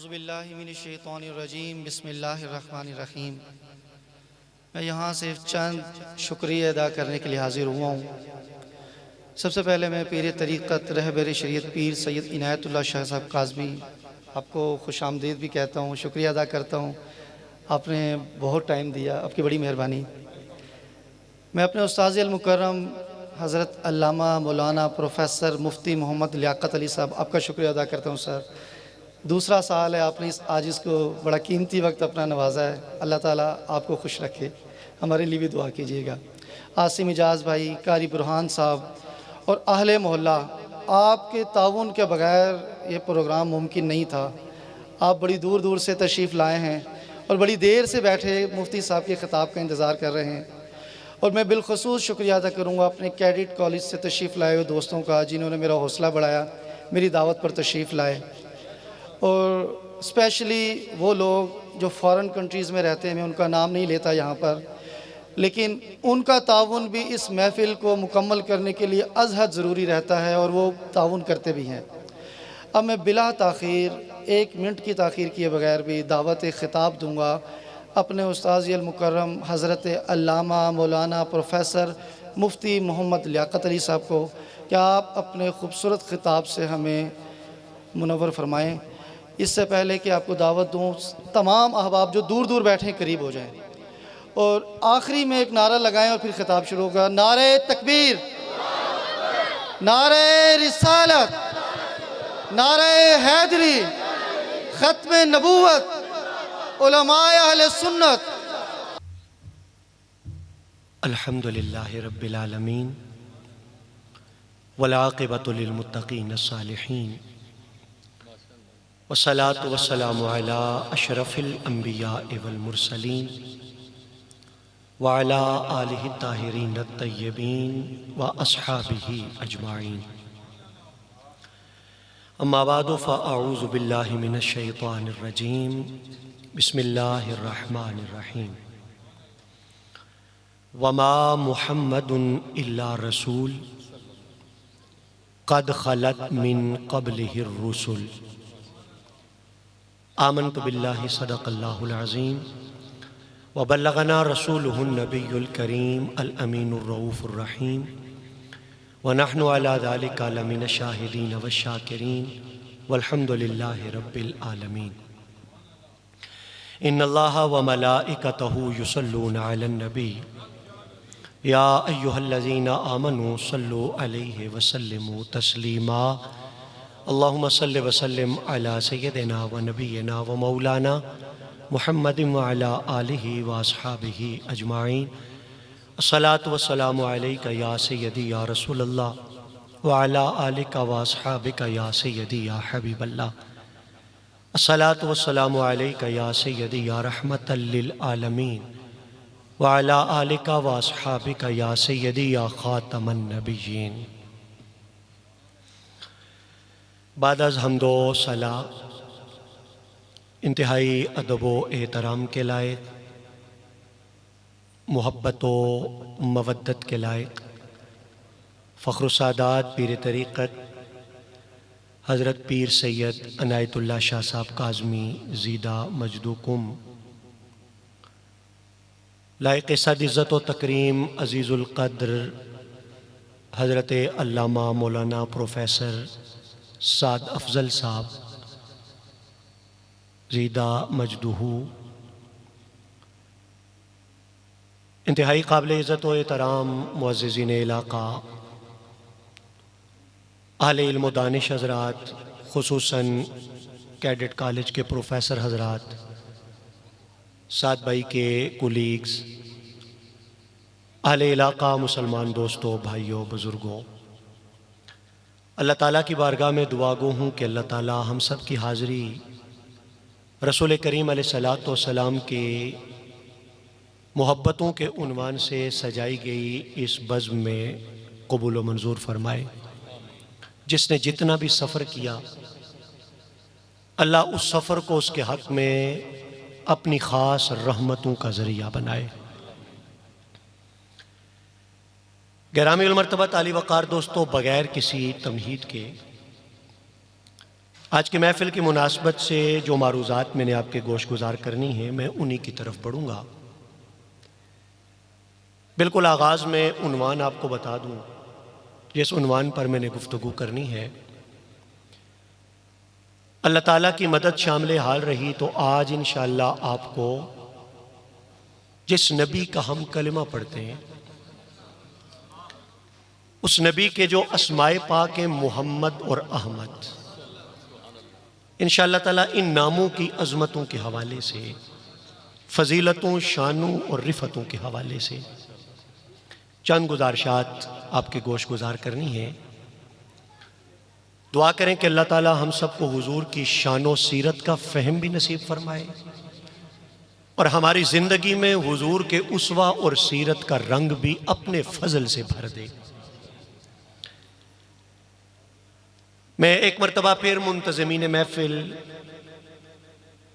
औज़ुबिल्लाहि मिनश्शैतानिर्रजीम बिस्मिल्लाहिर्रहमानिर्रहीम। मैं यहाँ से चंद शुक्रिया अदा करने के लिए हाज़िर हुआ हूँ। सबसे पहले मैं पीर तरीक़त रहबर शरीयत पीर सैयद इनायतुल्लाह शाह साहब काज़मी आपको खुशामदीद भी कहता हूँ, शुक्रिया अदा करता हूँ। आपने बहुत टाइम दिया, आपकी बड़ी मेहरबानी। मैं अपने उस्ताज़ अल-मुकर्रम हज़रत अल्लामा मौलाना प्रोफ़ेसर मुफ्ती मोहम्मद लियाक़त अली साहब आपका शुक्रिया अदा करता हूँ। सर, दूसरा साल है, आपने आज इसको बड़ा कीमती वक्त अपना नवाजा है। अल्लाह ताला आपको खुश रखे, हमारे लिए भी दुआ कीजिएगा। आसिम इजाज़ भाई, कारी बुरहान साहब और अहले मोहल्ला, आपके ताउन के बग़ैर ये प्रोग्राम मुमकिन नहीं था। आप बड़ी दूर दूर से तशरीफ़ लाए हैं और बड़ी देर से बैठे मुफ्ती साहब के ख़िताब का इंतज़ार कर रहे हैं। और मैं बिलखसूस शुक्रिया अदा करूँगा अपने कैडेट कॉलेज से तशरीफ़ लाए हुए दोस्तों का, जिन्होंने मेरा हौसला बढ़ाया, मेरी दावत पर तशरीफ़ लाए। और स्पेशली वो लोग जो फ़ॉरेन कंट्रीज़ में रहते हैं, मैं उनका नाम नहीं लेता यहाँ पर, लेकिन उनका ताउन भी इस महफ़िल को मुकम्मल करने के लिए अज़हद ज़रूरी रहता है और वो ताउन करते भी हैं। अब मैं बिला ताख़ीर, एक मिनट की ताख़ीर किए बगैर भी दावत ख़िताब दूँगा अपने उस्ताज़ अल-मुकर्रम हज़रत अल्लामा मौलाना प्रोफ़ेसर मुफ्ती मोहम्मद लियाक़त अली साहब को। क्या आप अपने ख़ूबसूरत ख़िताब से हमें मुनव्वर फ़रमाएँ। इससे पहले कि आपको दावत दूँ, तमाम अहबाब जो दूर दूर बैठे हैं करीब हो जाएँ और आखिरी में एक नारा लगाएं और फिर ख़िताब शुरू होगा। नारे तकबीर, नारे रिसालत, नारे हैदरी, ख़त्म नबूवत, उलमाए अहले सुन्नत। अल्हम्दुलिल्लाहि रब्बिल आलमीन वल आक़िबतु लिल मुत्तक़ीन अस्सालिहीन वस्सलातु वस्सलामु अला अशरफिल अंबिया वल मुरसलीन व अला आलिहि ताहिरीन अत्तय्यबीन व अस्हाबिही अजमाईन। अम्मा बादु फ़अऊज़ु बिल्लाहि मिनश शैतानिर रजीम। बिस्मिल्लाहिर रहमानिर रहीम। वमा मुहम्मदुन इल्ला रसूल क़द ख़लत मिन क़ब्लिहिर रुसुल। आमन्तु बिल्लाहि सदक़ल्लाहुल अज़ीम व बल्लगना रसूलुहुन नबियुल करीम अल अमीनुर रऊफ़ुर रहीम व नहनु अला ज़ालिका लमिन शाहिदीन व शाकिरीन वल्हम्दुलिल्लाहि रब्बिल आलमीन। इन्नल्लाहा व मलाइकतहु युसल्लूना अलन नबी या अय्युहल्लज़ीना आमनू सल्लु अलैहि व सल्लिमू तस्लीमा। अल्लाहुम्मा सल्लि व सल्लिम अला सय्यदिना व नबिय्यिना व मौलाना मुहम्मदिन व अला आलिहि व अस्हाबिहि अजमाईन। अस्सलातु वस्सलामु अलैका या सय्यदी या रसूलल्लाह व अला आलिका व अस्हाबिका या सय्यदी या हबीबल्लाह। अस्सलातु वस्सलामु अलैका या सय्यदी या रहमतल लिल आलमीन व अला आलिका व अस्हाबिका या सय्यदी या खातमन नबिय्यीन। बाद अज़ हम्दो सला इंतहाई अदब व एहतराम के लायक, मोहब्बत व मवद्दत के लायक फ़ख्र सादात पीर तरीक़त हज़रत पीर सैयद इनायतुल्लाह शाह साहब काज़मी ज़ीदा मजदूकुम, लायक सद इज़्ज़त व तकरीम अज़ीज़ुल क़द्र हज़रत अल्लामा मौलाना प्रोफ़ेसर साद अफ़ज़ल साहब ज़ीदा मजदूहू, इंतहाई काबिल इज़्ज़त व एहतराम मुअज़्ज़िज़ीन इलाक़ा, अहले इल्म व दानिश हज़रात, ख़ुसूसन कैडेट कॉलेज के प्रोफ़ेसर हज़रात, साद भाई के कुलीग्स, अहले इलाक़ा, मुसलमान दोस्तों, भाइयों, बुज़ुर्गों, अल्लाह ताला की बारगाह में दुआ गो हूँ कि अल्लाह ताला हम सब की हाज़िरी रसूल करीम अलैहिस्सलातु वस्सलाम के मोहब्बतों के उन्वान से सजाई गई इस बज़्म में कबूल व मंजूर फरमाए। जिसने जितना भी सफ़र किया, अल्लाह उस सफ़र को उसके हक़ में अपनी ख़ास रहमतों का ज़रिया बनाए। गिरामी उल मर्तबा ताली वक़ार दोस्तों, बग़ैर किसी तमहीद के आज की महफिल की मुनासबत से जो मारूज़ात मैंने आपके गोश गुजार करनी है, मैं उन्हीं की तरफ बढ़ूँगा। बिल्कुल आगाज़ में उन्वान आपको बता दूँ, जिस उन्वान पर मैंने गुफ्तगू करनी है। अल्लाह ताला की मदद शामिल हाल रही तो आज इंशाअल्लाह आपको जिस नबी का हम कलिमा पढ़ते हैं, उस नबी के जो अस्माए पाक हैं मोहम्मद और अहमद, इंशाअल्लाह ताला इन नामों की अज़मतों के हवाले से, फ़जीलतों, शानों और रिफ़तों के हवाले से चंद गुज़ारिशात आपके गोश गुजार करनी है। दुआ करें कि अल्लाह ताला हम सबको हुजूर की शानो सीरत का फ़हम भी नसीब फरमाए और हमारी ज़िंदगी में हुजूर के उसवा और सीरत का रंग भी अपने फजल से भर दे। मैं एक मरतबा फिर मुंतज़मीन महफिल,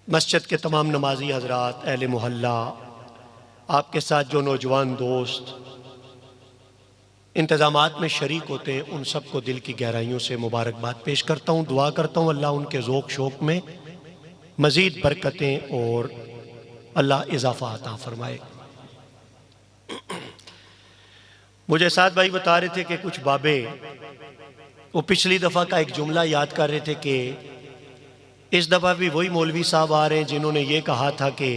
मस्जिद के तमाम नमाजी हजरात, अहले मोहल्ला, आपके साथ जो नौजवान दोस्त इंतज़ामात में शरीक होते हैं, उन सबको दिल की गहराइयों से मुबारकबाद पेश करता हूँ। दुआ करता हूँ अल्लाह उनके ज़ौक़ शौक़ में मज़ीद बरकतें और अल्लाह इजाफ़ा अता फ़रमाए। मुझे साथ भाई बता रहे थे कि कुछ बाबे वो पिछली दफ़ा का एक जुमला याद कर रहे थे कि इस दफ़ा भी वही मौलवी साहब आ रहे हैं जिन्होंने ये कहा था कि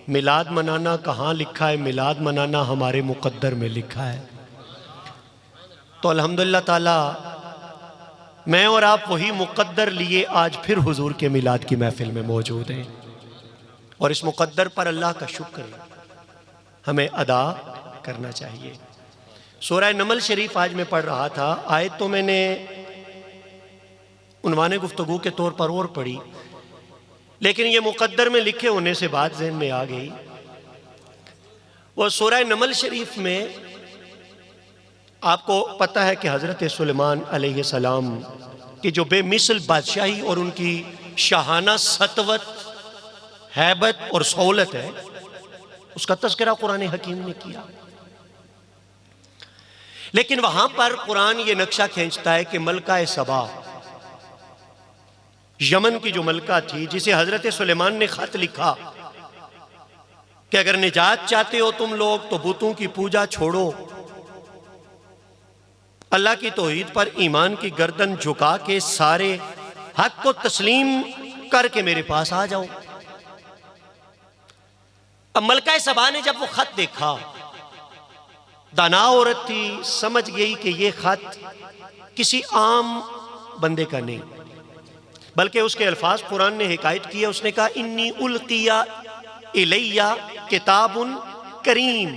मिलाद मनाना कहाँ लिखा है, मिलाद मनाना हमारे मुक़द्दर में लिखा है। तो अल्हम्दुलिल्लाह ताला मैं और आप वही मुक़द्दर लिए आज फिर हुजूर के मिलाद की महफिल में मौजूद हैं और इस मुक़द्दर पर अल्लाह का शुक्र हमें अदा करना चाहिए। सूरह नमल शरीफ आज मैं पढ़ रहा था। आयत तो मैंने उन्वाने गुफ्तगू के तौर पर और पढ़ी, लेकिन ये मुक़द्दर में लिखे होने से बात ज़हन में आ गई। वो सूरह नमल शरीफ में आपको पता है कि हज़रत सुलेमान अलैहिस्सलाम की जो बेमिसल बादशाही और उनकी शाहाना सतवत, हैबत और सहूलत है, उसका तज़किरा कुरान हकीम ने किया। लेकिन वहां पर कुरान ये नक्शा खींचता है कि मलका सबा, यमन की जो मलका थी, जिसे हजरत सुलेमान ने खत लिखा कि अगर निजात चाहते हो तुम लोग तो बुतों की पूजा छोड़ो, अल्लाह की तौहीद पर ईमान की गर्दन झुका के सारे हक को तस्लीम करके मेरे पास आ जाओ। अब मलका सबा ने जब वो खत देखा, दाना औरत थी, समझ गई कि ये खत किसी आम बंदे का नहीं, बल्कि उसके अल्फाज कुरान ने हिकायत किया। उसने कहा इन्नी उल्किया इलैया किताबुन करीम,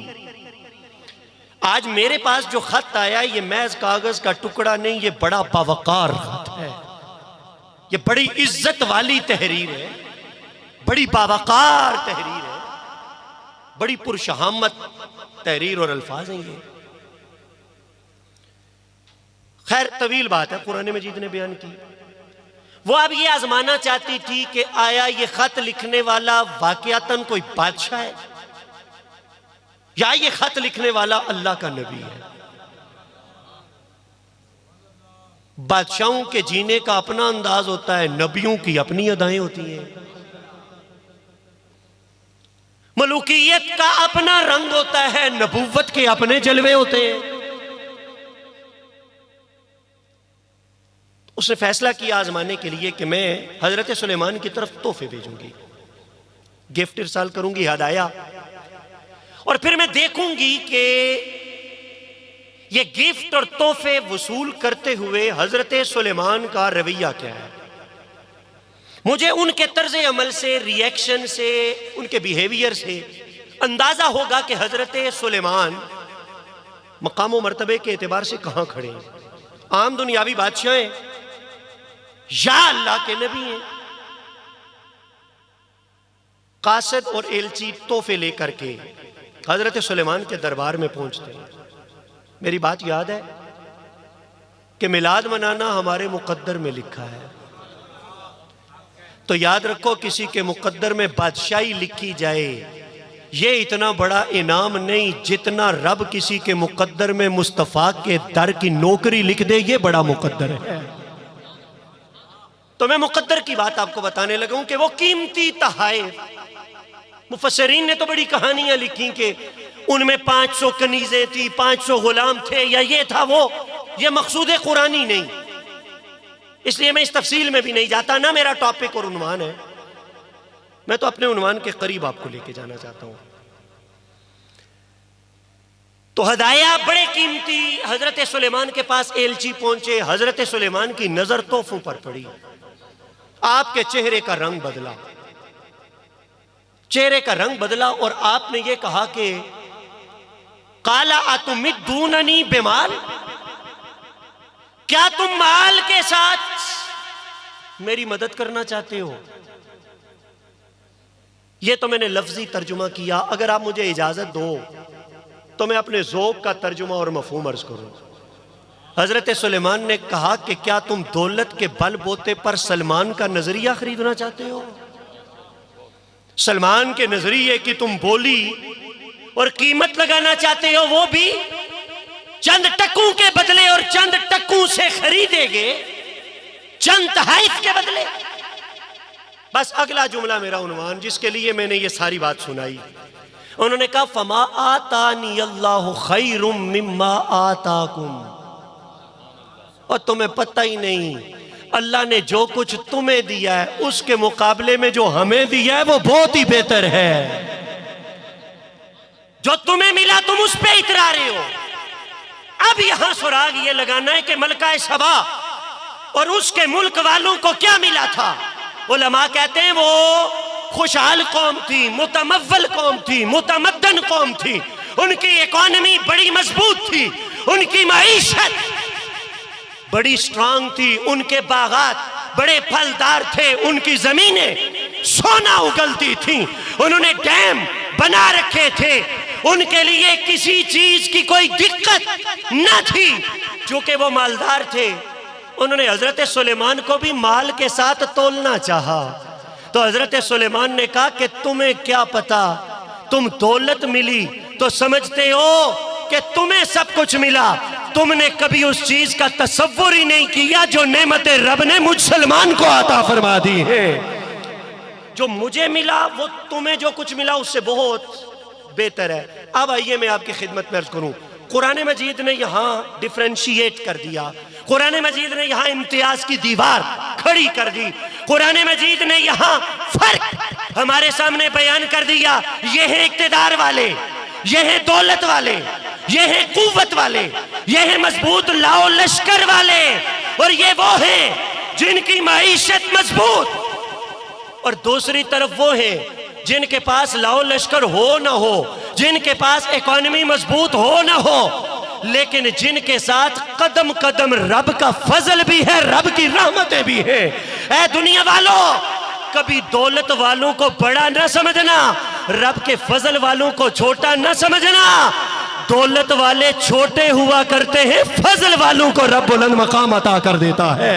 आज मेरे पास जो खत आया ये महज कागज का टुकड़ा नहीं, ये बड़ा बावकार खत है, ये बड़ी इज्जत वाली तहरीर है, बड़ी बावकार तहरीर है, बड़ी पुरशहामत तहरीर और अल्फाज हैं ये। खैर तवील बात है, कुरान मजीद ने बयान की। वो अब ये आजमाना चाहती थी कि आया ये खत लिखने वाला वाकयातन कोई बादशाह है या ये खत लिखने वाला अल्लाह का नबी है। बादशाहों के जीने का अपना अंदाज होता है, नबियों की अपनी अदाएं होती हैं। मलूकियत का अपना रंग होता है, नबूवत के अपने जलवे होते हैं। उसने फैसला किया आजमाने के लिए कि मैं हजरत सुलेमान की तरफ तोहफे भेजूंगी, गिफ्ट इरसाल करूंगी, हदाया, और फिर मैं देखूंगी कि ये गिफ्ट और तोहफे वसूल करते हुए हजरत सुलेमान का रवैया क्या है। मुझे उनके तर्ज अमल से, रिएक्शन से, उनके बिहेवियर से अंदाजा होगा कि हजरत सुलेमान मकाम व मर्तबे के एतबार से कहां खड़े हैं। आम दुनियावी बादशाह हैं या अल्लाह के नबी हैं। कासिद और एलची तोहफे लेकर के हजरत सुलेमान के दरबार में पहुंचते हैं। मेरी बात याद है कि मिलाद मनाना हमारे मुकद्दर में लिखा है, तो याद रखो किसी के मुकद्दर में बादशाही लिखी जाए ये इतना बड़ा इनाम नहीं जितना रब किसी के मुकद्दर में मुस्तफ़ा के दर की नौकरी लिख दे, ये बड़ा मुकद्दर है। तो मैं मुकद्दर की बात आपको बताने लगा हूं कि वो कीमती तहाइफ, मुफस्सिरीन ने तो बड़ी कहानियां लिखी कि उनमें 500 कनीजें थी, 500 गुलाम थे, या ये था वो। ये मकसूद कुरानी नहीं, इसलिए मैं इस तफसील में भी नहीं जाता, ना मेरा टॉपिक और उन्वान है। मैं तो अपने उन्वान के करीब आपको लेके जाना चाहता हूं। तो हदाया बड़े कीमती, हजरत सुलेमान के पास एलची पहुंचे। हजरत सुलेमान की नजर तोहफों पर पड़ी, आपके चेहरे का रंग बदला, चेहरे का रंग बदला, और आपने ये कहा कि काला अतुमिद्दूननी बिमाल, क्या तुम माल के साथ मेरी मदद करना चाहते हो? यह तो मैंने लफ्जी तर्जुमा किया। अगर आप मुझे इजाजत दो तो मैं अपने ज़ौक़ का तर्जुमा और मफ़हूम अर्ज़ करूं। हजरत सुलेमान ने कहा कि क्या तुम दौलत के बल बोते पर सलमान का नजरिया खरीदना चाहते हो? सलमान के नजरिए की तुम बोली और कीमत लगाना चाहते हो, वो भी चंद टक्कों के बदले, और चंद टक्कों से खरीदेगे चंद तहाइफ के बदले। बस अगला जुमला मेरा उन्वान, जिसके लिए मैंने ये सारी बात सुनाई। उन्होंने कहा फमा आतानी अल्लाहु खैरुम मिम्मा आताकुम, और तुम्हें पता ही नहीं अल्लाह ने जो कुछ तुम्हें दिया है उसके मुकाबले में जो हमें दिया है वो बहुत ही बेहतर है। जो तुम्हें मिला तुम उस पे इतरा रहे हो। अब यहां सुराग ये लगाना है कि मलका सबा और उसके मुल्क वालों को क्या मिला था। उलमा कहते हैं वो खुशहाल कौम थी, मुतमव्वल कौम थी, मुतमद्दन कौम थी, उनकी इकोनॉमी बड़ी मजबूत थी, उनकी मईशत बड़ी स्ट्रांग थी, उनके बागात बड़े फलदार थे, उनकी जमीनें सोना उगलती थी, उन्होंने डैम बना रखे थे, उनके लिए किसी चीज की कोई दिक्कत न थी, चूंकि वो मालदार थे। उन्होंने हजरत सुलेमान को भी माल के साथ तोलना चाहा, तो हजरत सुलेमान ने कहा कि तुम्हें क्या पता, तुम दौलत मिली तो समझते हो कि तुम्हें सब कुछ मिला, तुमने कभी उस चीज का तसव्वुर ही नहीं किया जो नेमत रब ने मुझ सलमान को अता फरमा दी है। जो मुझे मिला वो तुम्हें जो कुछ मिला उससे बहुत बेहतर है। अब आइए मैं आपकी खिदमत में अर्ज करूं, कुरान मजीद ने यहां डिफरेंशिएट कर दिया, कुरान मजीद ने यहां इम्तियाज की दीवार खड़ी कर दी, कुरान मजीद ने यहां फर्क हमारे सामने बयान कर दिया। ये है इक्तदार वाले, ये है दौलत वाले, ये है कुव्वत वाले, ये है मजबूत लाओ लश्कर वाले, और ये वो हैं जिनकी मईशत मजबूत, और दूसरी तरफ वो हैं जिनके पास लाओ लश्कर हो ना हो, जिनके पास इकोनॉमी मजबूत हो ना हो, लेकिन जिनके साथ कदम कदम रब का फजल भी है, रब की रहमतें भी है। ऐ दुनिया वालों, कभी दौलत वालों को बड़ा न समझना, रब के फजल वालों को छोटा न समझना। दौलत वाले छोटे हुआ करते हैं, फजल वालों को रब बुलंद मकाम अता कर देता है।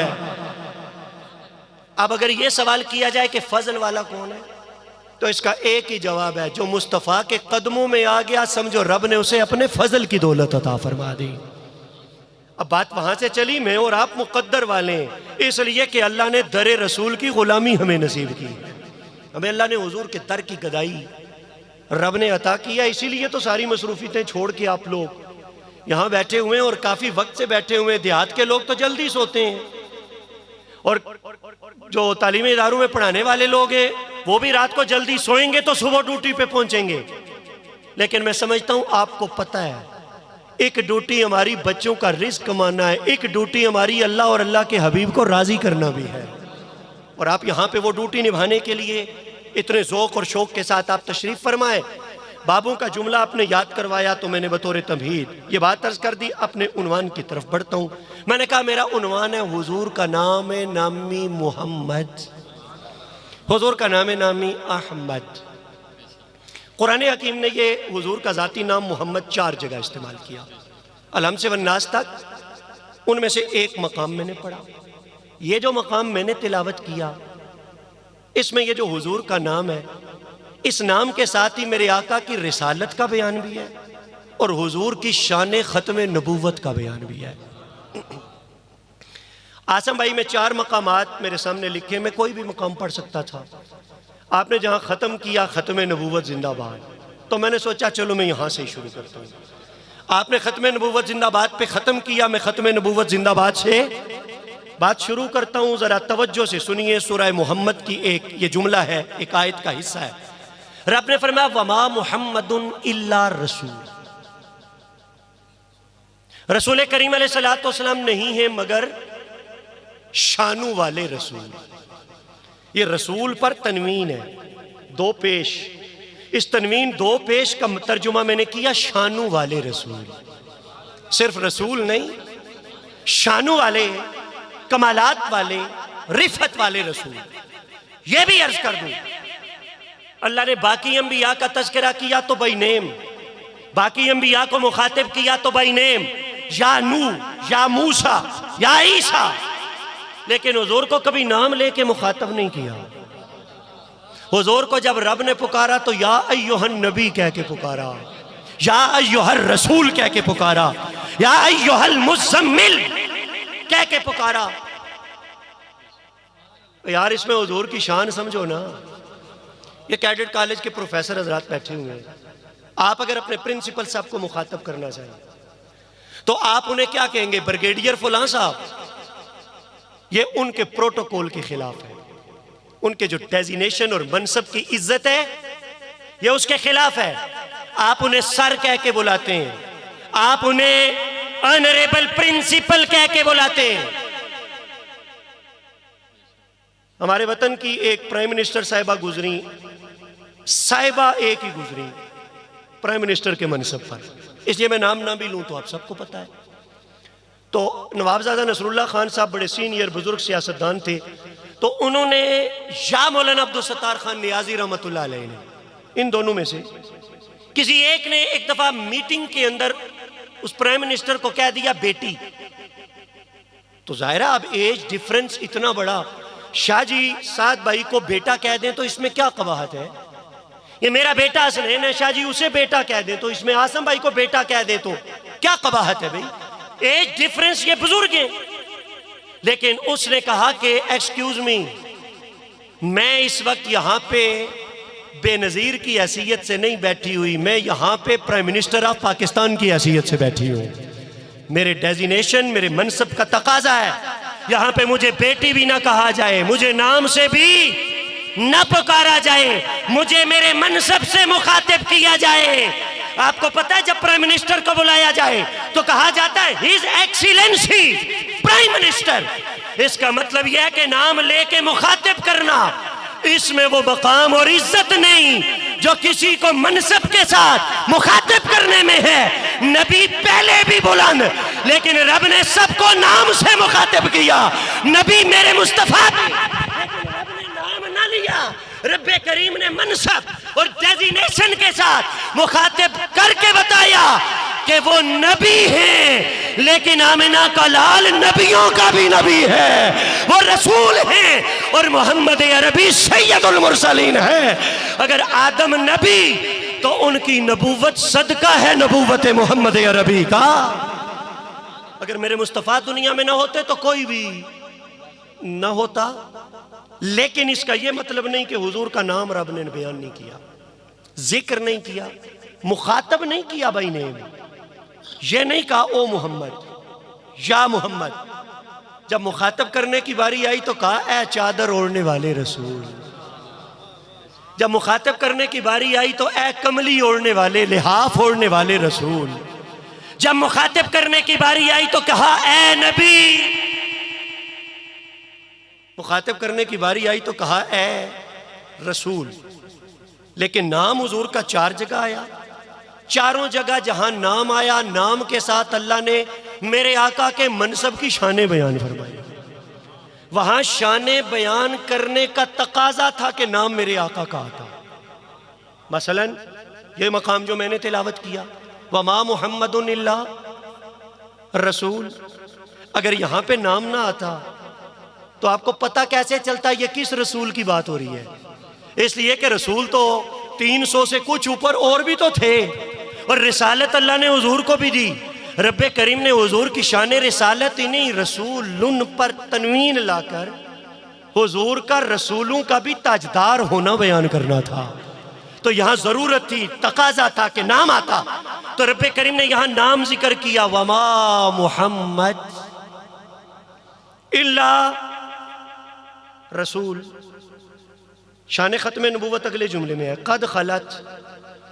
अब अगर यह सवाल किया जाए कि फजल वाला कौन है, तो इसका एक ही जवाब है, जो मुस्तफ़ा के कदमों में आ गया, समझो रब ने उसे अपने फजल की दौलत अता फरमा दी। अब बात वहां से चली, मैं और आप मुकद्दर वाले हैं, इसलिए कि अल्लाह ने दरे रसूल की गुलामी हमें नसीब की, हमें अल्लाह ने हुजूर के दर की गदाई रब ने अता किया। इसीलिए तो सारी मसरूफियतें छोड़ के आप लोग यहाँ बैठे हुए हैं, और काफी वक्त से बैठे हुए हैं। देहात के लोग तो जल्दी सोते हैं, और जो तालीमी इदारों में पढ़ाने वाले लोग हैं वो भी रात को जल्दी सोएंगे तो सुबह ड्यूटी पे पहुंचेंगे। लेकिन मैं समझता हूं आपको पता है, एक ड्यूटी हमारी बच्चों का रिस्क कमाना है, एक ड्यूटी हमारी अल्लाह और अल्लाह के हबीब को राजी करना भी है, और आप यहाँ पे वो ड्यूटी निभाने के लिए इतने ज़ौक़ और शौक़ के साथ आप तशरीफ़ फरमाएं। बाबों का जुमला आपने याद करवाया तो मैंने बतौर तमहीद ये बात अर्ज कर दी। अपने उन्वान की तरफ बढ़ता हूँ। मैंने कहा मेरा उन्वान है हुजूर का नाम है नामी मुहम्मद, हुजूर का नाम है नामी अहमद। कुरान हकीम ने ये हुजूर का ज़ाती नाम मोहम्मद 4 जगह इस्तेमाल किया, अलहम से वन्नास तक। उनमें से एक मकाम मैंने पढ़ा, ये जो मकाम मैंने तिलावत किया, इसमें ये जो हुजूर का नाम है, इस नाम के साथ ही मेरे आका की रिसालत का बयान भी है और हुजूर की शान ख़त्म नबूवत का बयान भी है। आसम भाई में 4 मकामात मेरे सामने लिखे, मैं कोई भी मकाम पढ़ सकता था। आपने जहाँ ख़त्म किया ख़त्म नबूवत जिंदाबाद, तो मैंने सोचा चलो मैं यहाँ से ही शुरू करता हूँ। आपने ख़त्म नबूवत जिंदाबाद पे ख़त्म किया, मैं ख़त्म नबूवत जिंदाबाद से बात शुरू करता हूँ। ज़रा तवज्जो से सुनिए, सूरह मोहम्मद की ये जुमला है, एक आयत का हिस्सा है। रब ने फरमाया वमा मुहम्मदुन इल्ला रसूल, रसूल करीम अलैहिस्सलातु वस्सलाम नहीं है मगर शानू वाले रसूल। ये रसूल पर तनवीन है, 2 पेश। इस तनवीन 2 पेश का तर्जुमा मैंने किया शानू वाले रसूल। सिर्फ रसूल नहीं, शानू वाले, कमालात वाले, रिफत वाले रसूल। ये भी अर्ज कर दूं, अल्लाह ने बाकी अंबिया का तज़किरा किया तो बाई नेम, बाकी अंबिया को मुखातिब किया तो बाई नेम, या नूह या मूसा या ईसा, लेकिन हुजूर को कभी नाम लेके मुखातब नहीं किया। हुजूर को जब रब ने पुकारा तो या अय्युहन नबी कह के पुकारा, या अय्युहर रसूल कह के पुकारा, या अय्युहल मुज़म्मिल कह के पुकारा। यार इसमें हुजूर की शान समझो ना। ये कैडेट कॉलेज के प्रोफेसर हजरात बैठे हुए हैं, आप अगर अपने प्रिंसिपल साहब को मुखातब करना चाहिए तो आप उन्हें क्या कहेंगे? ब्रिगेडियर फलां साहब। ये उनके प्रोटोकॉल के खिलाफ है, उनके जो डेजिनेशन और मनसब की इज्जत है ये उसके खिलाफ है। आप उन्हें सर कह के बुलाते हैं, आप उन्हें ऑनरेबल प्रिंसिपल कह के बुलाते हैं। हमारे वतन की एक प्राइम मिनिस्टर साहिबा गुजरी, साहिबा एक ही गुजरी प्राइम मिनिस्टर के मनसब पर, इसलिए मैं नाम ना भी लूं तो आप सबको पता है। तो नवाबजादा नसरुल्लाह खान साहब बड़े सीनियर बुजुर्ग सियासतदान थे, तो उन्होंने या मौलाना अब्दुल सत्तार खान नियाजी रहमतुल्लाह अलैह ने, इन दोनों में से किसी एक ने एक दफा मीटिंग के अंदर उस प्राइम मिनिस्टर को कह दिया बेटी। तो जाहिर है अब एज डिफरेंस इतना बड़ा, शाह जी साद भाई को बेटा कह दें तो इसमें क्या कबाहत है? ये मेरा बेटा हसनैन है, शाह जी उसे बेटा कह दें तो इसमें आसम भाई को बेटा कह दें तो क्या कबाहत है भाई? एज डिफरेंस, ये बुजुर्ग हैं। लेकिन उसने कहा कि एक्सक्यूज मी, मैं इस वक्त यहां पे बेनजीर की हैसियत से नहीं बैठी हुई, मैं यहां पे प्राइम मिनिस्टर ऑफ पाकिस्तान की हैसियत से बैठी हूं। मेरे डेजिनेशन, मेरे मनसब का तकाजा है यहां पे मुझे बेटी भी ना कहा जाए, मुझे नाम से भी न पुकारा जाए, मुझे मेरे मनसब से मुखातिब किया जाए। आपको पता है जब प्राइम मिनिस्टर को बुलाया जाए तो कहा जाता है हिज एक्सीलेंसी प्राइम मिनिस्टर। इसका मतलब यह है कि नाम लेके मुखातिब करना, इसमें वो मकाम और इज्जत नहीं जो किसी को मनसब के साथ मुखातिब करने में है। नबी पहले भी बुलंद, लेकिन रब ने सबको नाम से मुखातिब किया। नबी मेरे मुस्तफा, रब ने नाम ना लिया, रब्बे करीम ने मनसब और डेजिनेशन के साथ मुखातिब करके बताया कि वो नबी हैं, लेकिन आमिना का लाल नबियों का भी नबी है, वो रसूल हैं और मोहम्मद अरबी सैयदुल मुरसलीन है। अगर आदम नबी तो उनकी नबूवत सदका है नबूवत मोहम्मद अरबी का। अगर मेरे मुस्तफ़ा दुनिया में ना होते तो कोई भी ना होता। लेकिन इसका यह मतलब नहीं कि हुजूर का नाम रब ने बयान नहीं किया, जिक्र नहीं किया, मुखातब नहीं किया भाई ने। यह नहीं कहा ओ मोहम्मद या मोहम्मद। जब मुखातब करने की बारी आई तो कहा ए चादर ओढ़ने वाले रसूल। जब मुखातब करने की बारी आई तो ए कमली ओढ़ने वाले, लिहाफ ओढ़ने वाले रसूल। जब मुखातब करने की बारी आई तो कहा ए नबी। मुखातब करने की बारी आई तो कहा ए रसूल। लेकिन नाम हुजूर का 4 जगह आया। चारों जगह जहां नाम आया, नाम के साथ अल्लाह ने मेरे आका के मनसब की शाने बयान फरमाई। वहां शाने बयान करने का तकाजा था कि नाम मेरे आका का आता। मसलन ये मकाम जो मैंने तिलावत किया, वमा मुहम्मदुन इल्ला रसूल, अगर यहां पे नाम ना आता तो आपको पता कैसे चलता ये किस रसूल की बात हो रही है? इसलिए कि रसूल तो 300 से कुछ ऊपर और भी तो थे, और रिसालत अल्लाह ने हुजूर को भी दी। रब्बे करीम ने हुजूर की शान रिसालत ही नहीं, रसूलुन पर तनवीन लाकर हुजूर का रसूलों का भी ताजदार होना बयान करना था। तो यहां जरूरत थी, तकाजा था कि नाम आता, तो रब्बे करीम ने यहां नाम जिक्र किया, वमा मुहम्मद इल्ला रसूल। शान खत्म नबूवत अगले जुमले में है, कद खलत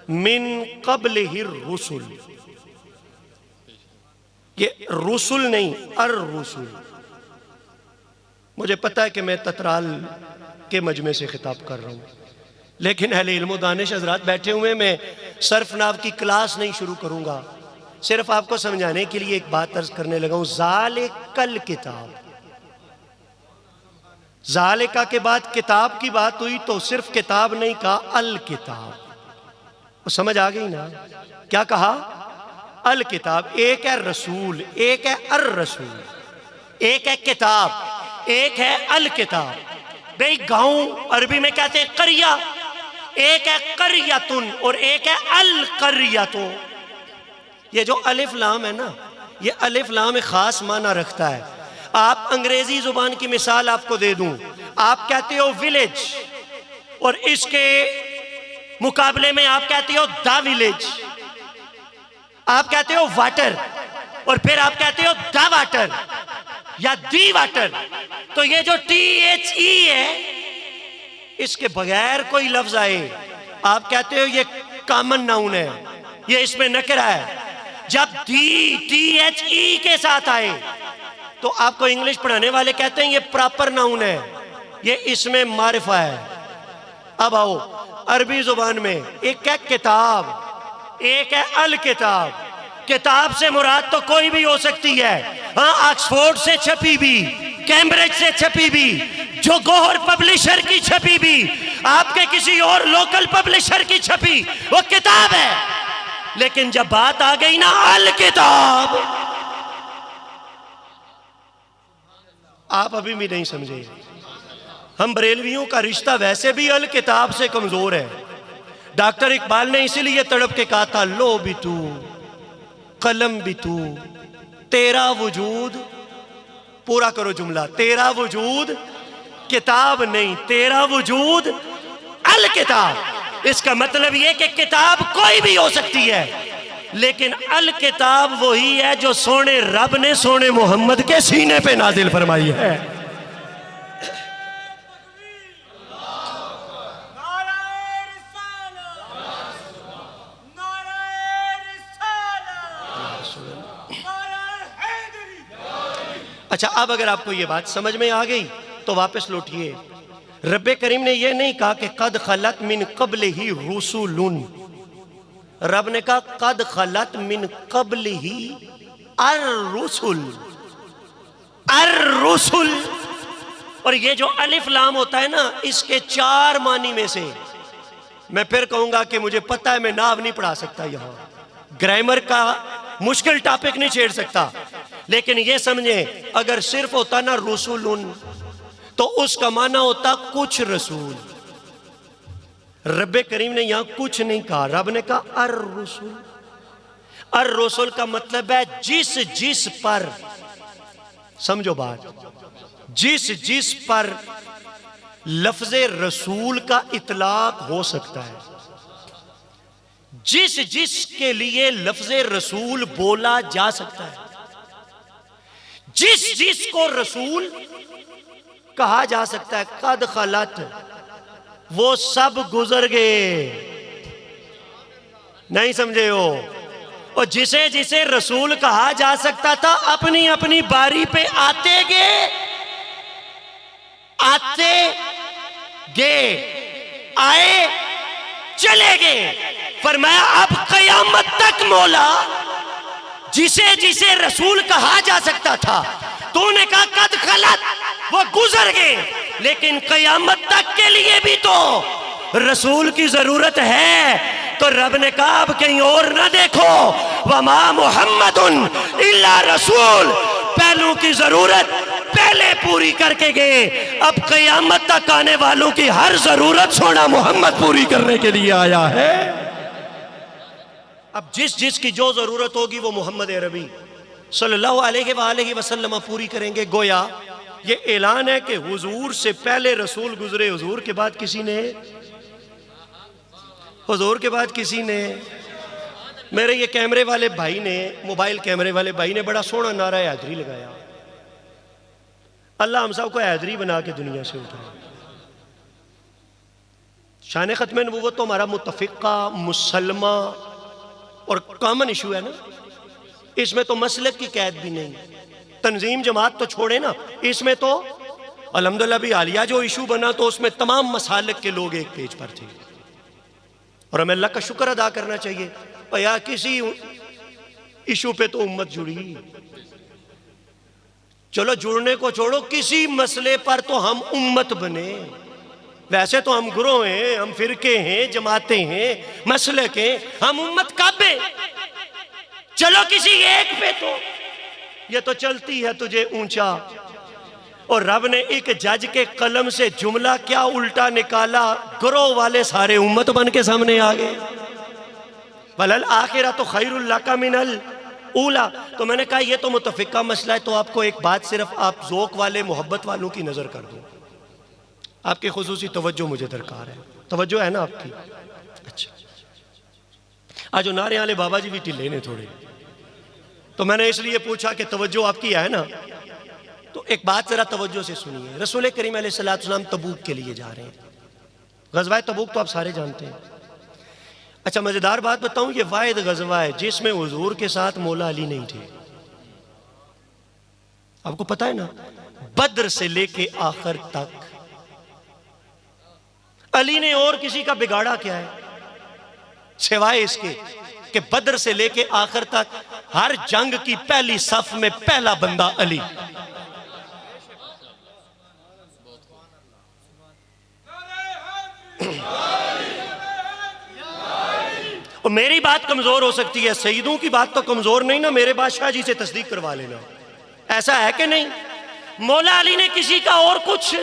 मिन क़ब्लिहि रुसुल। ये रुसुल नहीं, अर रुसुल। मुझे पता है कि मैं ततराल के मजमे से खिताब कर रहा हूं, लेकिन अहले इल्म व दानिश हजरात बैठे हुए, मैं सर्फ नाव की क्लास नहीं शुरू करूंगा, सिर्फ आपको समझाने के लिए एक बात अर्ज करने लगा हूं। ज़ालिकल किताब, ज़ालिका के बाद किताब की बात हुई तो सिर्फ किताब नहीं कहा, अल किताब। वो समझ आ गई ना? क्या कहा? अल किताब। एक है रसूल, एक है अर रसूल, एक है किताब, एक है अल किताब। भाई गांव अरबी में कहते हैं करिया, एक है करियतुन और एक है अल करियतु। ये जो अलिफ लाम है ना, ये अलिफ लाम खास माना रखता है। आप अंग्रेजी जुबान की मिसाल आपको दे दूं, आप कहते हो विलेज और इसके मुकाबले में आप कहते हो द विलेज, आप कहते हो वाटर और फिर आप कहते हो द वाटर या दी वाटर। तो ये जो THE है, इसके बगैर कोई लफ्ज आए आप कहते हो ये कॉमन नाउन है, ये इसमें नकरा है। जब THE के साथ आए तो आपको इंग्लिश पढ़ाने वाले कहते हैं ये प्रॉपर नाउन है, ये इसमें मारिफा है। अब आओ अरबी जुबान में, एक है किताब, एक है अल किताब। किताब से मुराद तो कोई भी हो सकती है, हाँ, ऑक्सफोर्ड से छपी भी, कैम्ब्रिज से छपी भी, जो गोहर पब्लिशर की छपी भी, आपके किसी और लोकल पब्लिशर की छपी, वो किताब है। लेकिन जब बात आ गई ना अल किताब, आप अभी भी नहीं समझे। हम बरेलवियों का रिश्ता वैसे भी अल किताब से कमजोर है। डॉक्टर इकबाल ने इसीलिए तड़प के कहा था, लो भी तू कलम भी तू, तेरा वजूद, पूरा करो जुमला, तेरा वजूद किताब नहीं, तेरा वजूद अल किताब। इसका मतलब यह कि किताब कोई भी हो सकती है, लेकिन अल किताब वही है जो सोने रब ने सोने मोहम्मद के सीने पे नाजिल फरमाई है। अच्छा, अब अगर आपको ये बात समझ में आ गई तो वापस लौटिए। रब्बे करीम ने यह नहीं कहा कि कद खलत मिन क़ब्लिही रुसुलुन, रब ने कहा कद खलत मिन क़ब्लिही अर रुसुल, अर रुसुल। और ये जो अलिफ लाम होता है ना, इसके 4 मानी में से मैं फिर कहूंगा कि मुझे पता है मैं नाव नहीं पढ़ा सकता, यहां ग्रामर का मुश्किल टॉपिक नहीं छेड़ सकता, लेकिन ये समझे अगर सिर्फ होता ना रसूलुन तो उसका माना होता कुछ रसूल। रब्बे करीम ने यहां कुछ नहीं कहा, रब ने कहा अर रसूल। अर रसूल का मतलब है जिस जिस पर, समझो बात, जिस जिस पर लफ्ज़े रसूल का इतलाक हो सकता है, जिस जिस के लिए लफ्ज़े रसूल बोला जा सकता है, जिस जिस को रसूल कहा जा सकता है। कद खलत, वो सब गुजर गए, नहीं समझे हो? और जिसे जिसे रसूल कहा जा सकता था अपनी अपनी बारी पे आते गए, आते गए, आए चले गए। फरमाया अब कयामत तक मौला जिसे जिसे रसूल कहा जा सकता था, तूने कहा कद खलत, वो गुजर गए, लेकिन कयामत तक के लिए भी तो रसूल की जरूरत है। तो रब ने कहा अब कहीं और ना देखो, वमा मुहम्मदुन इल्ला रसूल, पहलू की जरूरत पहले पूरी करके गए, अब कयामत तक आने वालों की हर जरूरत सोना मोहम्मद पूरी करने के लिए आया है। अब जिस जिस की जो ज़रूरत होगी वो मोहम्मद अरबी सल्लल्लाहु अलैहि वसल्लम पूरी करेंगे। गोया ये ऐलान है कि हुजूर से पहले रसूल गुजरे, हुजूर के बाद किसी ने मेरे ये कैमरे वाले भाई ने, मोबाइल कैमरे वाले भाई ने बड़ा सोहना नारा हैदरी लगाया। अल्लाह हम सब को हैदरी बना के दुनिया से उठाए। शान खत्म नबूवत तो हमारा मुत्तफिका मुसलमा और कॉमन इशू है ना, इसमें तो मसलक की कैद भी नहीं, तंजीम जमात तो छोड़े ना, इसमें तो अल्हम्दुलिल्लाह भी आलिया जो इशू बना तो उसमें तमाम मसालक के लोग एक पेज पर थे और हमें अल्लाह का शुक्र अदा करना चाहिए। भैया किसी इशू पे तो उम्मत जुड़ी, चलो जुड़ने को छोड़ो, किसी मसले पर तो हम उम्मत बने। वैसे तो हम गुरोह हैं, हम फिरके हैं, जमाते हैं, मसलक हैं, हम उम्मत कब है? चलो किसी एक पे तो, ये तो चलती है तुझे ऊंचा। और रब ने एक जज के कलम से जुमला क्या उल्टा निकाला, गुरोह वाले सारे उम्मत बन के सामने आ गए। वलल आखिरा तो खैरुल लका मिनल ऊला। तो मैंने कहा ये तो मुतफिका मसला है, तो आपको एक बात सिर्फ आप ज़ौक़ वाले मोहब्बत वालों की नज़र कर दो, आपकी खुसूसी तवज्जो मुझे दरकार है। तवज्जो है ना आपकी? अच्छा, आज नारे वाले बाबा जी भी ढिले ने थोड़े, तो मैंने इसलिए पूछा कि तवज्जो आपकी है ना, तो एक बात जरा तवज्जो से सुनिए। रसूल करीम अलैहिस्सलाम तबूक के लिए जा रहे हैं। गज़वा तबूक तो आप सारे जानते हैं। अच्छा मजेदार बात बताऊं, ये वाहिद गज़वा है जिसमें हुजूर के साथ मौला अली नहीं थे। आपको पता है ना, बद्र से लेके आखिर तक अली ने और किसी का बिगाड़ा क्या है सिवाय इसके कि बद्र से लेके आखिर तक हर जंग की पहली सफ में पहला बंदा अली। और मेरी बात कमजोर हो सकती है, सईदों की बात तो कमजोर नहीं ना, मेरे बादशाह जी से तस्दीक करवा लेना। ऐसा है कि नहीं? मौला अली ने किसी का और कुछ,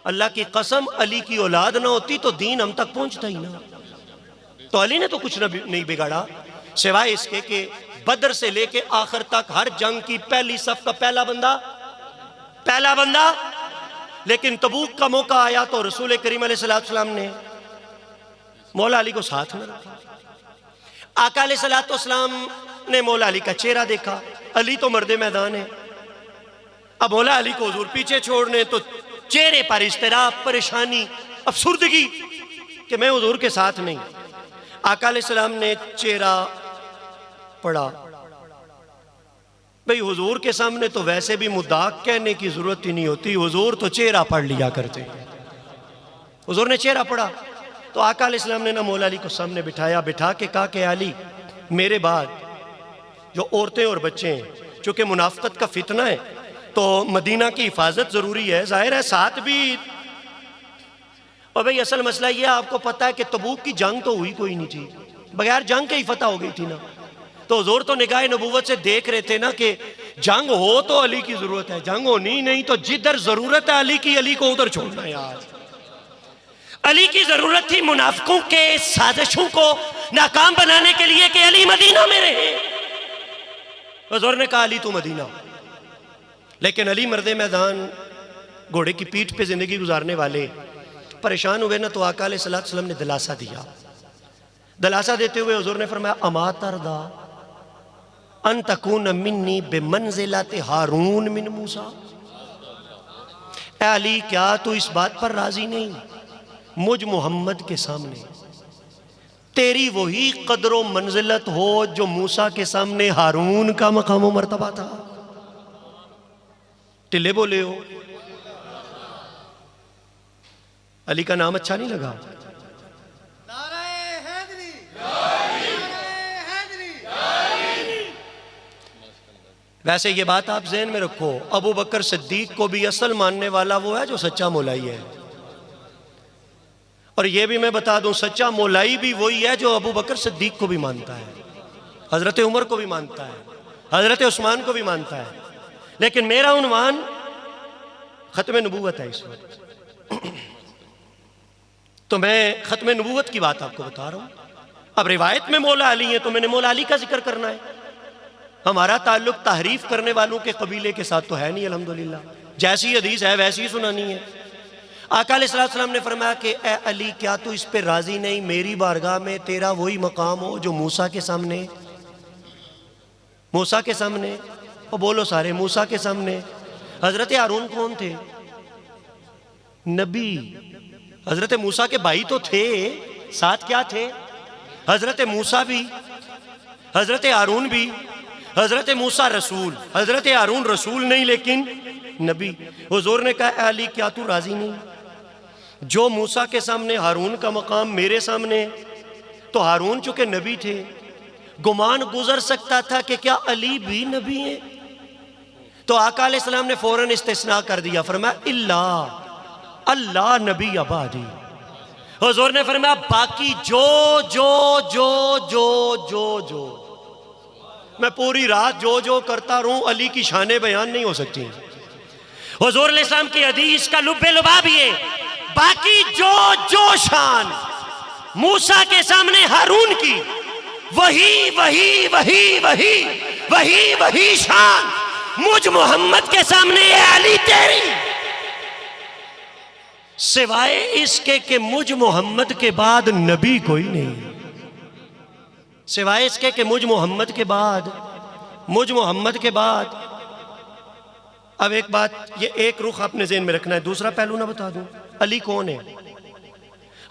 अल्लाह की कसम अली की औलाद ना होती तो दीन हम तक पहुंचता ही ना। तो अली ने तो कुछ नहीं बिगाड़ा सिवाय इसके कि बद्र से लेके आखिर तक हर जंग की पहली सफ का पहला बंदा। लेकिन तबूक का मौका आया तो रसूल करीम अलैहिस्सलाम ने मौला अली को साथ में रखा। आका अलैहिस्सलाम ने मौला अली का चेहरा देखा, अली तो मर्दे मैदान है। अब मौला अली को हुजूर पीछे छोड़ने तो चेहरे पर इस्तराब, परेशानी, अफसुर्दगी कि मैं हुजूर के साथ नहीं। आका अलैहिस्सलाम ने चेहरा पढ़ा। भाई हुजूर के सामने तो वैसे भी मुद्दा कहने की जरूरत ही नहीं होती, हुजूर तो चेहरा पढ़ लिया करते। हुजूर ने चेहरा पढ़ा तो आका अलैहिस्सलाम ने ना मौला अली को सामने बिठाया, बिठा के कहा कि अली मेरे बाद जो औरतें और बच्चे हैं, चूंकि मुनाफिकत का फितना है तो मदीना की हिफाजत जरूरी है, जाहिर है साथ भी। और भाई असल मसला यह आपको पता है कि तबूक की जंग तो हुई कोई नहीं थी, बगैर जंग के ही फतह हो गई थी ना। तो हुजूर तो निगाह नबूवत से देख रहे थे ना कि जंग हो तो अली की जरूरत है, जंग होनी नहीं तो जिधर जरूरत है अली की, अली को उधर छोड़ना है। यार अली की जरूरत थी मुनाफिकों के साजिशों को नाकाम बनाने के लिए कि अली मदीना में रहे। हुजूर ने कहा अली तू मदीना, लेकिन अली मर्दे मैदान घोड़े की पीठ पे जिंदगी गुजारने वाले परेशान हुए ना, तो आका अलैहिस्सलाम ने दिलासा दिया। दिलासा देते हुए हुजूर ने फरमाया अमा तरदा अन तकून मिन्नी बिमंजिलति हारून मिन मूसा। ए अली क्या तू इस बात पर राजी नहीं, मुझ मोहम्मद के सामने तेरी वही कदरो मंजिलत हो जो मूसा के सामने हारून का मकाम व मर्तबा था। टिल्ले बोले हो, अली का नाम अच्छा नहीं लगा? वैसे ये बात आप ज़हन में रखो, अबू बकर सिद्दीक को भी असल मानने वाला वो है जो सच्चा मौलाई है। और ये भी मैं बता दूं, सच्चा मौलाई भी वही है जो अबू बकर सिद्दीक को भी मानता है, हजरत उमर को भी मानता है, हजरत उस्मान को भी मानता है। लेकिन मेरा उन्वान खत्म नबूवत है इस वक्त, तो मैं खत्म नबूवत की बात आपको बता रहा हूं। अब रिवायत में मौला अली है तो मैंने मौला अली का जिक्र करना है। हमारा ताल्लुक तारीफ करने वालों के कबीले के साथ तो है नहीं, अल्हम्दुलिल्लाह। जैसी हदीस है वैसी ही सुनानी है। आका अलैहिस्सलाम ने फरमाया कि ए अली, क्या तू इस पे राजी नहीं, मेरी बारगाह में तेरा वही मकाम हो जो मूसा के सामने। मूसा के सामने, और बोलो सारे, मूसा के सामने। हजरत हारून कौन थे? नबी। हजरत मूसा के भाई तो थे, साथ क्या थे? हजरत मूसा भी, हजरत हारून भी। हजरत मूसा रसूल, हजरत हारून रसूल नहीं लेकिन नबी। हुजूर ने कहा, अली क्या तू राजी नहीं? जो मूसा के सामने हारून का मकाम मेरे सामने, तो हारून चूंकि नबी थे, गुमान गुजर सकता था कि क्या अली भी नबी है। तो आका अलैहिस्सलाम ने फौरन इस्तिस्ना कर दिया, फरमाया इल्ला अल्लाह नबी अबादी। हुजूर ने फरमाया बाकी जो जो जो जो जो जो मैं पूरी रात जो जो करता रहूं, अली की शाने बयान नहीं हो सकती। हुजूर अलैहिस्सलाम की हदीस का लुब्बे लुबाब ये, बाकी जो जो शान मूसा के सामने हारून की, वही वही वही वही वही वही शान मुझ मोहम्मद के सामने है अली तेरी। सिवाय इसके कि मुझ मोहम्मद के बाद नबी कोई नहीं। सिवाय इसके कि मुझ मोहम्मद के बाद, मुझ मोहम्मद के बाद। अब एक बात, ये एक रुख अपने ज़हन में रखना है, दूसरा पहलू ना बता दूं। अली कौन है?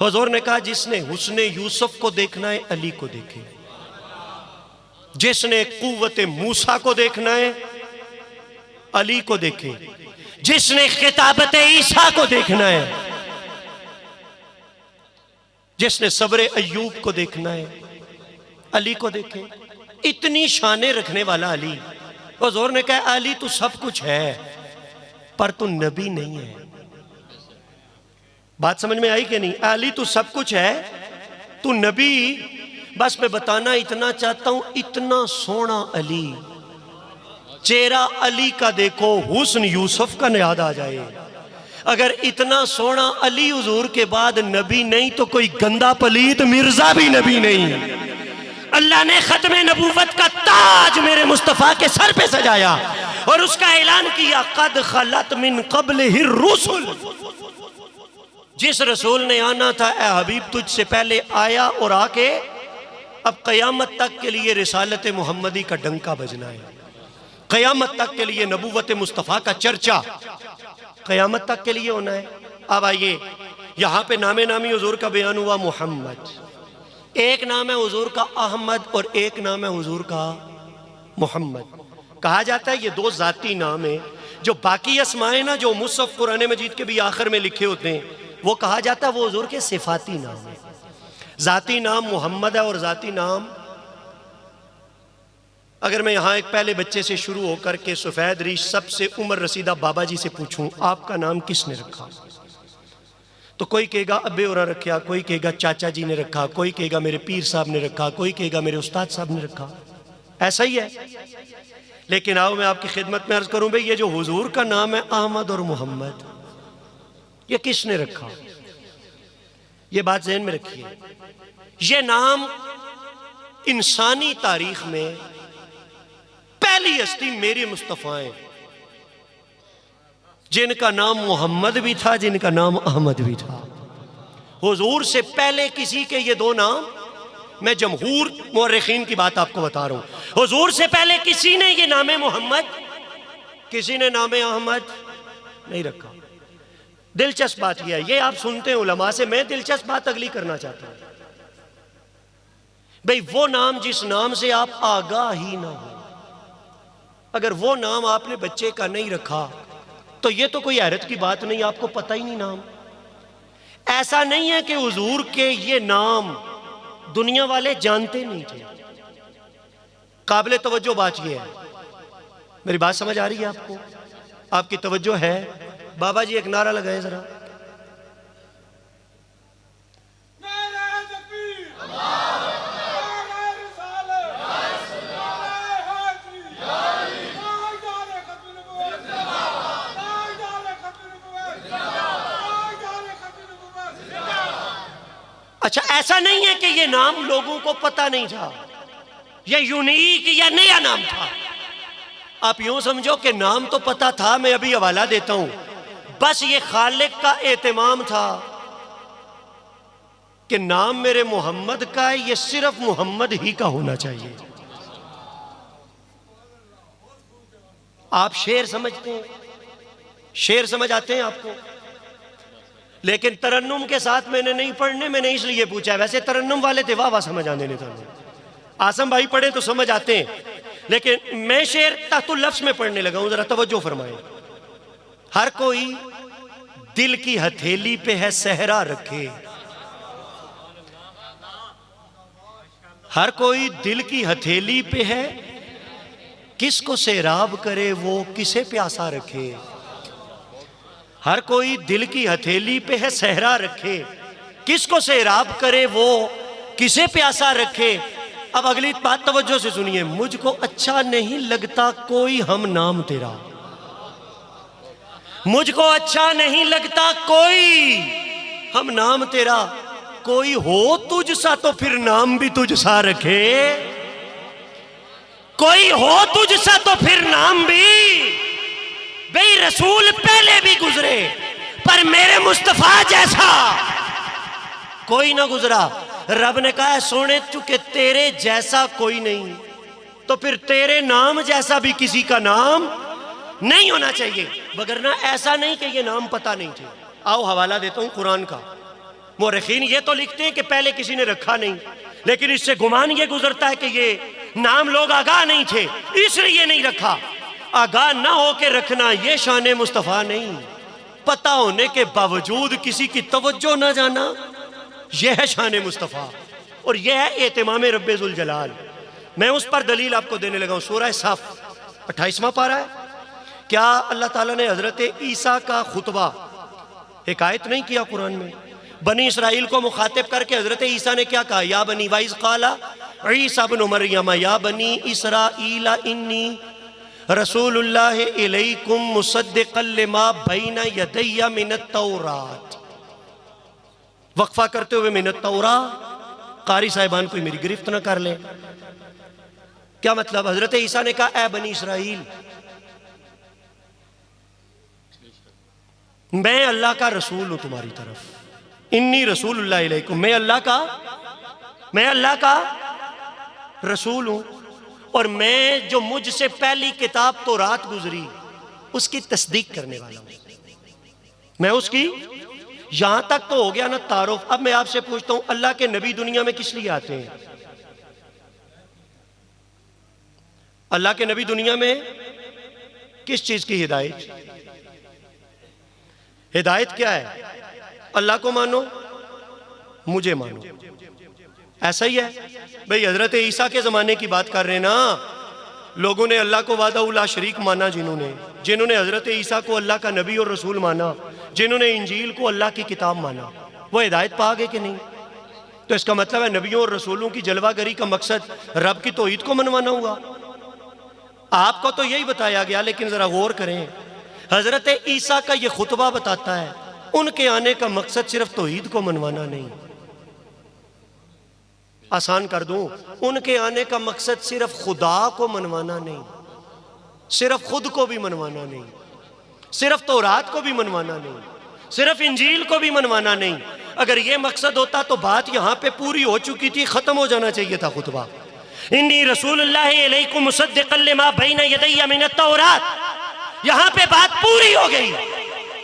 हुजूर ने कहा जिसने हुस्ने यूसुफ को देखना है अली को देखे, जिसने कुव्वत मूसा को देखना है अली को देखे, जिसने खिताबत ईसा को देखना है, जिसने सब्र अय्यूब को देखना है अली को देखे। इतनी शाने रखने वाला अली। हुजूर ने कहा अली तू सब कुछ है पर तू नबी नहीं है। बात समझ में आई कि नहीं? अली तू सब कुछ है, तू नबी। बस मैं बताना इतना चाहता हूं, इतना सोना अली, चेहरा अली का देखो, हुस्न यूसुफ का याद आ जाए। अगर इतना सोना अली हुजूर के बाद नबी नहीं तो कोई गंदा पलीत मिर्जा भी नबी नहीं। अल्लाह ने खत्मे नबूवत का ताज मेरे मुस्तफ़ा के सर पे सजाया और उसका ऐलान किया, कद खलत मिन क़ब्लिहि रुसुल। जिस रसूल ने आना था ए हबीब तुझसे पहले आया और आके अब क़यामत तक के लिए रिसालत मोहम्मदी का डंका बजना है। क़यामत तक के लिए नबूवत मुस्तफ़ा का चर्चा क़यामत तक के लिए होना है। अब आइए, यहाँ पे नामे नामी हुजूर का बयान हुआ मोहम्मद। एक नाम है हुजूर का अहमद और एक नाम है हुजूर का मोहम्मद। कहा जाता है ये दो जाती नाम है। जो बाकी अस्माए ना, जो मुसहफ कुरान मजीद के भी आखिर में लिखे होते हैं, वो कहा जाता है वो हुजूर के सिफाती नाम है। जाती नाम मोहम्मद है और जाती नाम, अगर मैं यहाँ एक पहले बच्चे से शुरू होकर के सफ़ेद रीश सबसे उम्र रसीदा बाबा जी से पूछूं आपका नाम किसने रखा, तो कोई कहेगा अब्बे औरा रखा, कोई कहेगा चाचा जी ने रखा, कोई कहेगा मेरे पीर साहब ने रखा, कोई कहेगा मेरे उस्ताद साहब ने रखा। ऐसा ही है। लेकिन आओ मैं आपकी खिदमत में अर्ज करूं, भाई ये जो हुजूर का नाम है अहमद और मोहम्मद, ये किसने रखा? ये बात ज़हन में रखिए। ये नाम इंसानी तारीख में पहली हस्ती मेरे मुस्तफ़ा हैं, जिनका नाम मोहम्मद भी था, जिनका नाम अहमद भी था। हुजूर से पहले किसी के ये दो नाम, मैं जमहूर मुअर्रिखीन की बात आपको बता रहा हूं, हुजूर से पहले किसी ने ये नाम मोहम्मद, किसी ने नाम अहमद नहीं रखा। दिलचस्प बात यह है, ये आप सुनते हैं उलमा से, मैं दिलचस्प बात अगली करना चाहता हूं। भाई वो नाम जिस नाम से आप आगाह ही ना हो, अगर वो नाम आपने बच्चे का नहीं रखा तो ये तो कोई हैरत की बात नहीं, आपको पता ही नहीं नाम। ऐसा नहीं है कि हुजूर के ये नाम दुनिया वाले जानते नहीं थे। काबिल तवज्जो बात ये है, मेरी बात समझ आ रही है आपको? आपकी तवज्जो है? बाबा जी एक नारा लगाए जरा। अच्छा, ऐसा नहीं है कि ये नाम लोगों को पता नहीं था, ये यूनिक या नया नाम था। आप यूं समझो कि नाम तो पता था, मैं अभी हवाला देता हूं, बस ये खालिक का एहतमाम था कि नाम मेरे मोहम्मद का है, ये सिर्फ मोहम्मद ही का होना चाहिए। आप शेर समझते हैं, शेर समझ आते हैं आपको, लेकिन तरन्नुम के साथ मैंने नहीं पढ़ने, मैंने इसलिए पूछा। वैसे तरन्नुम वाले थे, वाह वाह समझ आने नहीं था। आसम भाई पढ़े तो समझ आते हैं, लेकिन मैं शेर तातुल लफ्ज में पढ़ने लगा हूं, जरा तवज्जो फरमाएं। हर कोई दिल की हथेली पे है सहरा रखे, हर कोई दिल की हथेली पे है, किसको सैराब करे वो किसे प्यासा रखे। हर कोई दिल की हथेली पे है सहरा रखे, किसको सैराब करे वो किसे प्यासा रखे। अब अगली बात तवज्जो से सुनिए, मुझको अच्छा नहीं लगता कोई हम नाम तेरा, मुझको अच्छा नहीं लगता कोई हम नाम तेरा, कोई हो तुझ सा तो फिर नाम भी तुझ सा रखे, कोई हो तुझ सा तो फिर नाम भी। भाई रसूल पहले भी गुजरे पर मेरे मुस्तफा जैसा कोई ना गुजरा। रब ने कहा है सोने चुके तेरे जैसा कोई नहीं, तो फिर तेरे नाम जैसा भी किसी का नाम नहीं होना चाहिए, वगरना ऐसा नहीं कि ये नाम पता नहीं थे। आओ हवाला देता हूं कुरान का। मुर्रिखीन ये तो लिखते हैं कि पहले किसी ने रखा नहीं, लेकिन इससे गुमान ये गुजरता है कि ये नाम लोग आगाह नहीं थे इसलिए नहीं रखा। आगाह ना हो के रखना ये शान मुस्तफ़ा नहीं, पता होने के बावजूद किसी की तवज्जो ना जाना यह है शान मुस्तफ़ा, और यह है एहतिमाम रब्बे ज़ुल जलाल। मैं उस पर दलील आपको देने लगा हूँ। सूरह सफ 28वां पारा है। क्या अल्लाह ताला ने हजरत ईसा का खुतबा हिकायत नहीं किया कुरान में? बनी इसराइल को मुखातिब करके हजरत ईसा ने क्या कहा? या बनी वाइज काला ईसा इब्न मरियम या बनी इसराइल इन्नी रसूलुल्लाह इलैकुम मुसद्दिक़न लिमा बैना यदैया मिनत तौरात। वक्फा करते हुए मिनत तौरा, कारी साहिबान कोई मेरी गिरफ्त ना कर ले। क्या मतलब? हजरत ईसा ने कहा ऐ बनी इसराइल, मैं अल्लाह का रसूल हूं तुम्हारी तरफ, इन्नी रसूलुल्लाह इलैकुम, मैं अल्लाह का रसूल हूं, और मैं जो मुझसे पहली किताब तो रात गुजरी उसकी तस्दीक करने वाला हूं। मैं उसकी, यहां तक तो हो गया ना तारुफ। अब मैं आपसे पूछता हूं, अल्लाह के नबी दुनिया में किस लिए आते हैं? अल्लाह के नबी दुनिया में किस चीज की हिदायत? हिदायत क्या है? अल्लाह को मानो, मुझे मानो, ऐसा ही है भाई। हजरत ईसा के जमाने की बात कर रहे हैं ना, लोगों ने अल्लाह को वादा उला शरीक माना, जिन्होंने हजरत ईसा को अल्लाह का नबी और रसूल माना, जिन्होंने इंजील को अल्लाह की किताब माना, वो हिदायत पा गए कि नहीं? तो इसका मतलब है नबियों और रसूलों की जलवागरी का मकसद रब की तौहीद को मनवाना हुआ। आपको तो यही बताया गया, लेकिन जरा गौर करें, हजरत ईसा का ये खुतबा बताता है उनके आने का मकसद सिर्फ तौहीद को मनवाना नहीं। आसान कर दूं, उनके आने का मकसद सिर्फ खुदा को मनवाना नहीं, सिर्फ खुद को भी मनवाना नहीं, सिर्फ तौरात को भी मनवाना नहीं, सिर्फ इंजील को भी मनवाना नहीं। अगर यह मकसद होता तो बात यहां पे पूरी हो चुकी थी, खत्म हो जाना चाहिए था खुतबा। इन्नी रसूलुल्लाह इलैकुम मुसद्दिक़न लिमा बैना यदैया मिनत तौरात, यहां पे बात पूरी हो गई,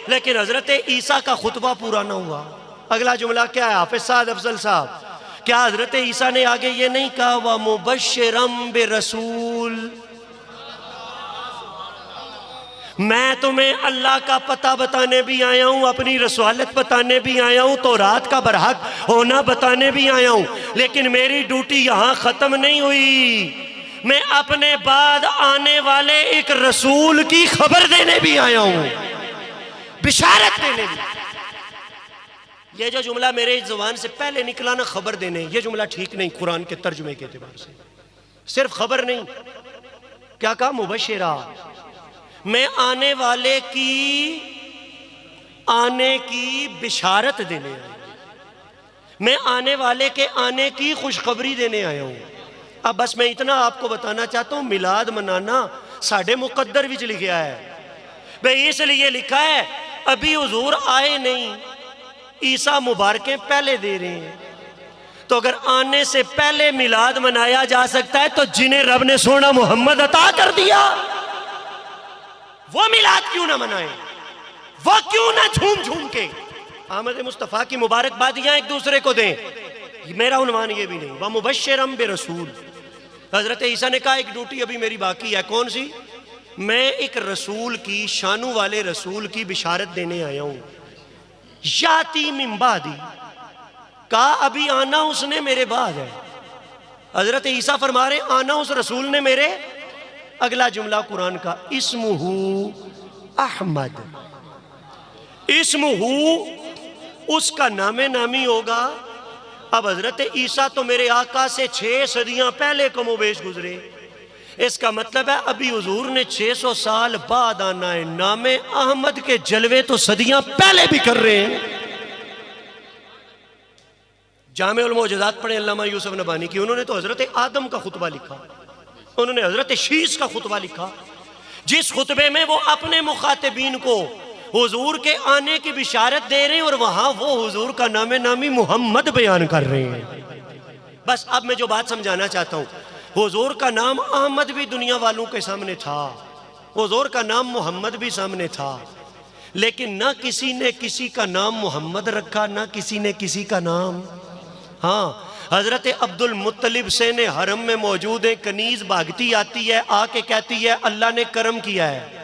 लेकिन हजरत ईसा का खुतबा पूरा ना हुआ। अगला जुमला क्या है हाफिज साद अफजल साहब? क्या हजरत ईसा ने आगे ये नहीं कहा व मुबश्शिरम बिरसूल, मैं तुम्हें अल्लाह का पता बताने भी आया हूं, अपनी रसूलत बताने भी आया हूं, तो रात का बरहक होना बताने भी आया हूं, लेकिन मेरी ड्यूटी यहां खत्म नहीं हुई। मैं अपने बाद आने वाले एक रसूल की खबर देने भी आया हूं, बिशारत देने भी। ये जो जुमला मेरे जुबान से पहले निकला ना, खबर देने, ये जुमला ठीक नहीं कुरान के तर्जुमे के एतबार से। सिर्फ खबर नहीं, क्या कहा? मुबश्शिरा, मैं आने वाले की आने की बिशारत देने आई, मैं आने वाले के आने की खुशखबरी देने आया हूँ। अब बस मैं इतना आपको बताना चाहता हूँ, मिलाद मनाना साढ़े मुकद्दर विच लिखा है भाई, इसलिए लिखा है अभी हुजूर आए नहीं, ईसा मुबारकें पहले दे रहे हैं। तो अगर आने से पहले मिलाद मनाया जा सकता है तो जिन्हें रब ने सोना मोहम्मद अता कर दिया वो मिलाद क्यों ना मनाए, वो क्यों ना झूम झूम के आमद मुस्तफ़ा की मुबारकबादियां एक दूसरे को दें। मेरा उन्वान ये भी नहीं, वह मुबश्शिरम बिरसूल। हजरत ईसा ने कहा एक ड्यूटी अभी मेरी बाकी है, कौन सी? मैं एक रसूल की, शानू वाले रसूल की बिशारत देने आया हूं। याती मिन बादी, कहा अभी आना उसने मेरे बाद है। हजरत ईसा फरमा रहे आना उस रसूल ने मेरे, अगला जुमला कुरान का, इस्मुहु अहमद, इस्मुहु उसका नामे नामी होगा। अब हजरत ईसा तो मेरे आका से 6 सदियां पहले कमोबेश गुजरे, इसका मतलब है अभी हुजूर ने 600 साल बाद आना है। नामे अहमद के जलवे तो सदियां पहले भी कर रहे हैं। जामे-उल मौजज़ात पढ़े अल्लामा यूसुफ नबानी की, उन्होंने तो हजरत आदम का खुतबा लिखा, उन्होंने हजरत शीश का खुतबा लिखा, जिस खुतबे में वो अपने मुखातिबीन को हुजूर के आने की बिशारत दे रहे हैं और वहां वो हुजूर का नामे नामी मोहम्मद बयान कर रहे हैं। बस अब मैं जो बात समझाना चाहता हूं, हुजूर का नाम अहमद भी दुनिया वालों के सामने था, हुजूर का नाम मोहम्मद भी सामने था, लेकिन ना किसी ने किसी का नाम मोहम्मद रखा, ना किसी ने किसी का नाम। हाँ, हजरत अब्दुल मुत्तलिब से ने हरम में मौजूद है, कनीज भागती आती है, आके कहती है अल्लाह ने करम किया है,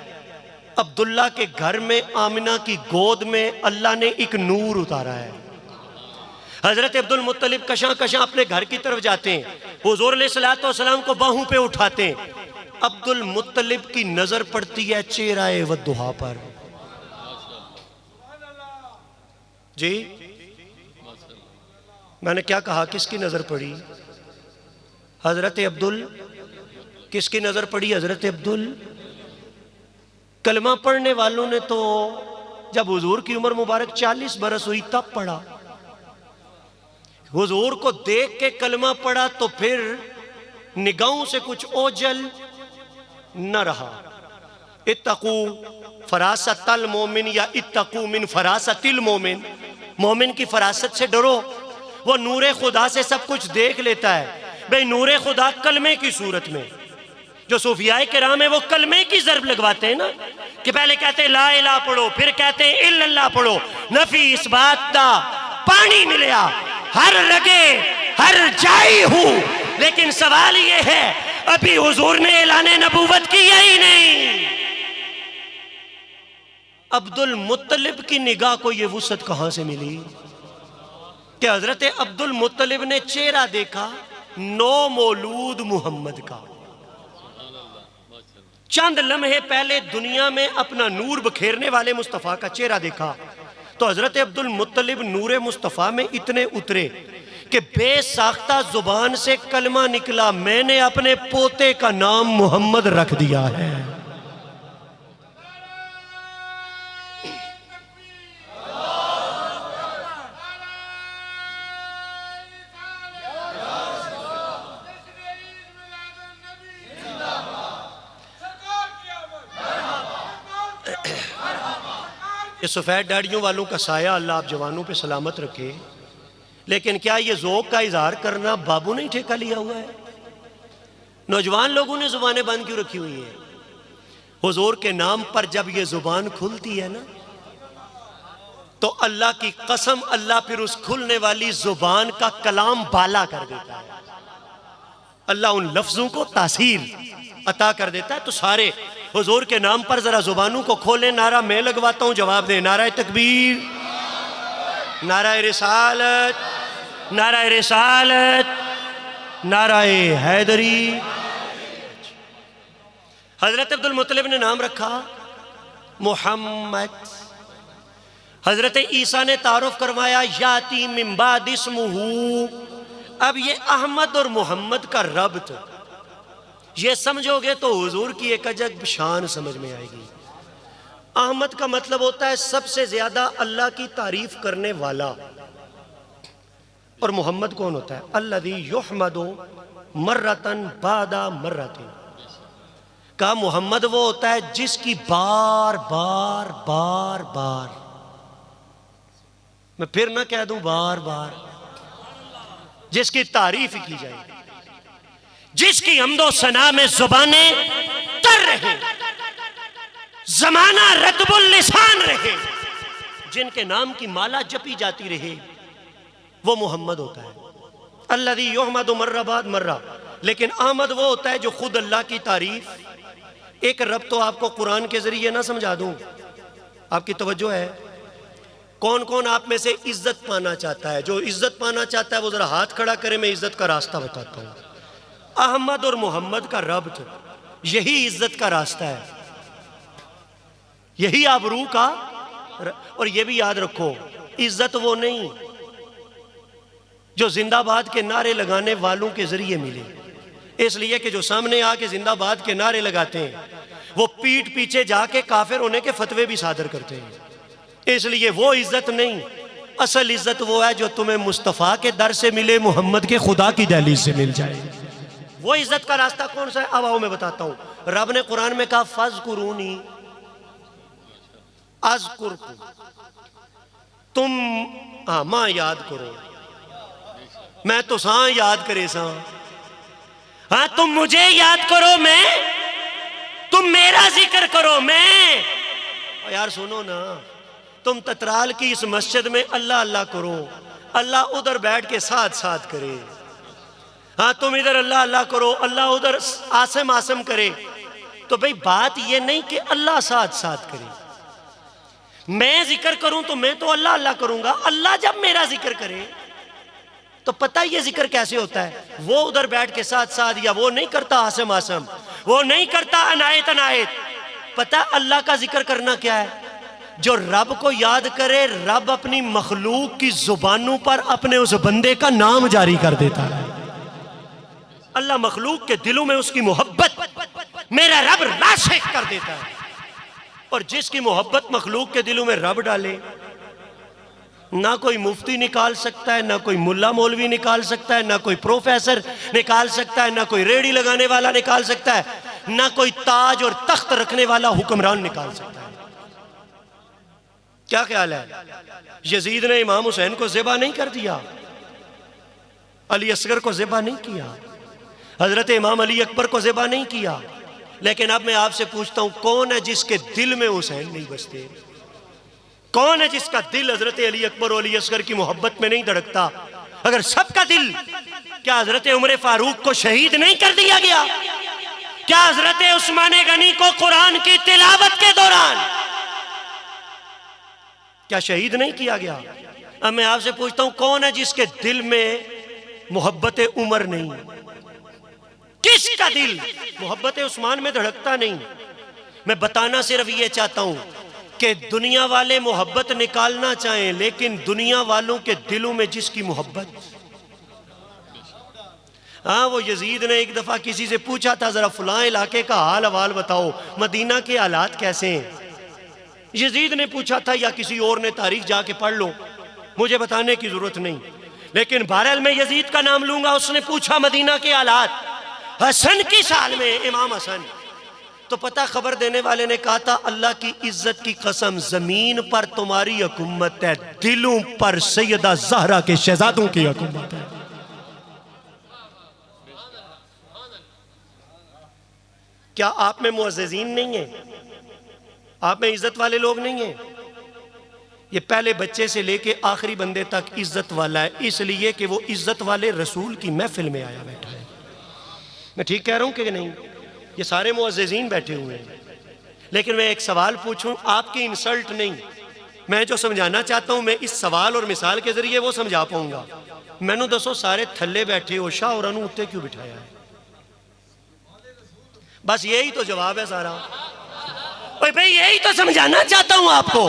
अब्दुल्ला के घर में आमिना की गोद में अल्लाह ने एक नूर उतारा है। हजरत अब्दुल मुत्तलिब कशां कशां अपने घर की तरफ जाते हैं, हुजूर अलैहिस्सलातु वस्सलाम को बाहों पे उठाते हैं। अब्दुल मुत्तलिब की नजर पड़ती है चेहराए वद्दुहा पर। जी मैंने क्या कहा, किसकी नजर पड़ी? हजरत अब्दुल, किसकी नजर पड़ी? हजरत अब्दुल। कलमा पढ़ने वालों ने तो जब हुजूर की उम्र मुबारक 40 बरस हुई तब पढ़ा, हुजूर को देख के कलमा पढ़ा तो फिर निगाहों से कुछ ओझल न रहा। इत्तकू फरासतल मोमिन या इत्तकू मिन फरासतिल मोमिन, मोमिन की फरासत से डरो, वो नूरे खुदा से सब कुछ देख लेता है। भाई नूरे खुदा कलमे की सूरत में, जो सूफियाए किराम है वो कलमे की ज़र्ब लगवाते हैं ना, कि पहले कहते हैं ला इलाहा पढ़ो, फिर कहते हैं इल्लल्लाह पढ़ो, नफी इस बात का पानी मिलया हर रगे हर जाई हूं। लेकिन सवाल ये है अभी हुजूर ने ऐलाने नबूवत किया ही नहीं। अब्दुल मुत्तलिब की निगाह को ये वुसअत कहां से मिली कि हजरत अब्दुल मुत्तलिब ने चेहरा देखा नौ मौलूद मोहम्मद का। चंद लम्हे पहले दुनिया में अपना नूर बखेरने वाले मुस्तफ़ा का चेहरा देखा तो हजरत अब्दुल मुत्तलिब नूरे मुस्तफ़ा में इतने उतरे कि बेसाख्ता जुबान से कलमा निकला, मैंने अपने पोते का नाम मोहम्मद रख दिया है। ये सफ़ेद दाढ़ियों वालों का साया अल्लाह आप जवानों पे सलामत रखे, लेकिन क्या ये ज़ौक़ का इजहार करना बाबू ने ठेका लिया हुआ है? नौजवान लोगों ने ज़ुबानें बंद क्यों रखी हुई हैं? हुजूर के नाम पर जब ये ज़ुबान खुलती है ना तो अल्लाह की कसम अल्लाह फिर उस खुलने वाली ज़ुबान का कलाम बाला कर देता है। अल्लाह उन लफ्ज़ों को तासीर अता कर देता है। तो सारे हुजूर के नाम पर जरा जुबानों को खोले, नारा मैं लगवाता हूं, जवाब दे। नारा तकबीर, नारा रिसालत, नारा रिसालत, नारा हैदरी। हजरत अब्दुल मुत्तलिब ने नाम रखा मोहम्मद। हजरत ईसा ने तारुफ करवाया याती मिन बाद इस्मुहु। अब ये अहमद और मोहम्मद का रब्त ये समझोगे तो हुजूर की एक अजब शान समझ में आएगी। अहमद का मतलब होता है सबसे ज्यादा अल्लाह की तारीफ करने वाला, और मोहम्मद कौन होता है? अल्लज़ी युहमदु मर्रतन बादा मर्रतिन। कहा मोहम्मद वो होता है जिसकी बार बार बार बार, मैं फिर ना कह दूं बार बार, जिसकी तारीफ की जाए, जिसकी हम्दो सना में जुबाने तर रहे, जमाना रतबुल लिसान रहे, जिनके नाम की माला जपी जाती रहे, वो मोहम्मद होता है। अल्लज़ी युहमदु मर्रा बाद मर्रा। लेकिन अहमद वो होता है जो खुद अल्लाह की तारीफ, एक रब तो आपको कुरान के जरिए ना समझा दूं, आपकी तवज्जो है? कौन कौन आप में से इज्जत पाना चाहता है? जो इज्जत पाना चाहता है वो जरा हाथ खड़ा करे, मैं इज्जत का रास्ता बताता हूं। अहमद और मोहम्मद का रब्त, यही इज्जत का रास्ता है, यही आबरू का। और ये भी याद रखो, इज्जत वो नहीं जो जिंदाबाद के नारे लगाने वालों के जरिए मिले, इसलिए कि जो सामने आके जिंदाबाद के नारे लगाते हैं वो पीठ पीछे जाके काफिर होने के फतवे भी सादर करते हैं। इसलिए वो इज्जत नहीं, असल इज्जत वो है जो तुम्हें मुस्तफ़ा के दर से मिले, मोहम्मद के खुदा की दहलीज से मिल जाए। वो इज्जत का रास्ता कौन सा है? अब आओ मैं बताता हूं। रब ने कुरान में कहा फज़कुरूनी अज़कुरकुम, तुम मां याद करो, मैं तो सा याद करे सा। हाँ, तुम मुझे याद करो, तुम मेरा जिक्र करो, मैं। और यार सुनो ना, तुम ततराल की इस मस्जिद में अल्लाह अल्लाह करो, अल्लाह उधर बैठ के साथ साथ करे। हाँ, तुम इधर अल्लाह अल्लाह करो, अल्लाह उधर आसम आसम करे। तो भाई बात ये नहीं कि अल्लाह साथ साथ करे, मैं जिक्र करूं तो मैं तो अल्लाह अल्लाह करूंगा, अल्लाह जब मेरा जिक्र करे तो पता ये जिक्र कैसे होता है? वो उधर बैठ के साथ साथ, या वो नहीं करता आसम आसम, वो नहीं करता अनायत अनायत। पता अल्लाह का जिक्र करना क्या है? जो रब को याद करे, रब अपनी मखलूक की जुबानों पर अपने उस बंदे का नाम जारी कर देता है। अल्लाह मखलूक के दिलों में उसकी मोहब्बत मेरा रब राशिक कर देता है। और जिसकी मोहब्बत मखलूक के दिलों में रब डाले, ना कोई मुफ्ती निकाल सकता है, ना कोई मुल्ला मौलवी निकाल सकता है, ना कोई प्रोफेसर निकाल सकता है, ना कोई रेडी लगाने वाला निकाल सकता है, ना कोई ताज और तख्त रखने वाला हुक्मरान निकाल सकता है। क्या ख्याल है? यजीद ने इमाम हुसैन को ज़िबा नहीं कर दिया, अली असगर को ज़िबा नहीं किया, हजरत इमाम अली अकबर को ज़िबा नहीं किया। लेकिन अब मैं आपसे पूछता हूं, कौन है जिसके दिल में हुसैन नहीं बसते? कौन है जिसका दिल हजरत अली अकबर और अली असगर की मोहब्बत में नहीं धड़कता? अगर सबका दिल, क्या हजरत उमर फारूक को शहीद नहीं कर दिया गया? क्या हजरत उस्मान गनी को कुरान की तिलावत के दौरान क्या शहीद नहीं किया गया? अब मैं आपसे पूछता हूं, कौन है जिसके दिल में मोहब्बत उमर नहीं? किसका दिल मोहब्बत उस्मान में धड़कता नहीं? मैं बताना सिर्फ ये चाहता हूं कि दुनिया वाले मोहब्बत निकालना चाहें, लेकिन दुनिया वालों के दिलों में जिसकी मोहब्बत। हाँ, वो यजीद ने एक दफा किसी से पूछा था, जरा फलां इलाके का हाल हवाल बताओ, मदीना के हालात कैसे हैं? यजीद ने पूछा था, या किसी और ने, तारीख जाके पढ़ लो, मुझे बताने की जरूरत नहीं। लेकिन बहरहाल मैं यजीद का नाम लूंगा। उसने पूछा मदीना के हालात, हसन की साल में, इमाम हसन। तो पता खबर देने वाले ने कहा था, अल्लाह की इज्जत की कसम, जमीन पर तुम्हारी हुकूमत है, दिलों पर सैयदा ज़हरा के शहजादों की हुकूमत है। क्या आप में मुअज़्ज़िज़ीन नहीं है? आप में इज्जत वाले लोग नहीं हैं? ये पहले बच्चे से लेके आखिरी बंदे तक इज्जत वाला है, इसलिए कि वो इज्जत वाले रसूल की महफिल में आया बैठा है। मैं ठीक कह रहा हूं कि नहीं? ये सारे मुअज़्ज़िज़ीन बैठे हुए हैं। लेकिन मैं एक सवाल पूछूं, आपकी इंसल्ट नहीं, मैं जो समझाना चाहता हूं, मैं इस सवाल और मिसाल के जरिए वो समझा पाऊंगा। मैनू दसो, सारे थल्ले बैठे हो, शाह और उत्ते क्यों बिठाया है? बस यही तो जवाब है सारा। भाई यही तो समझाना चाहता हूं आपको।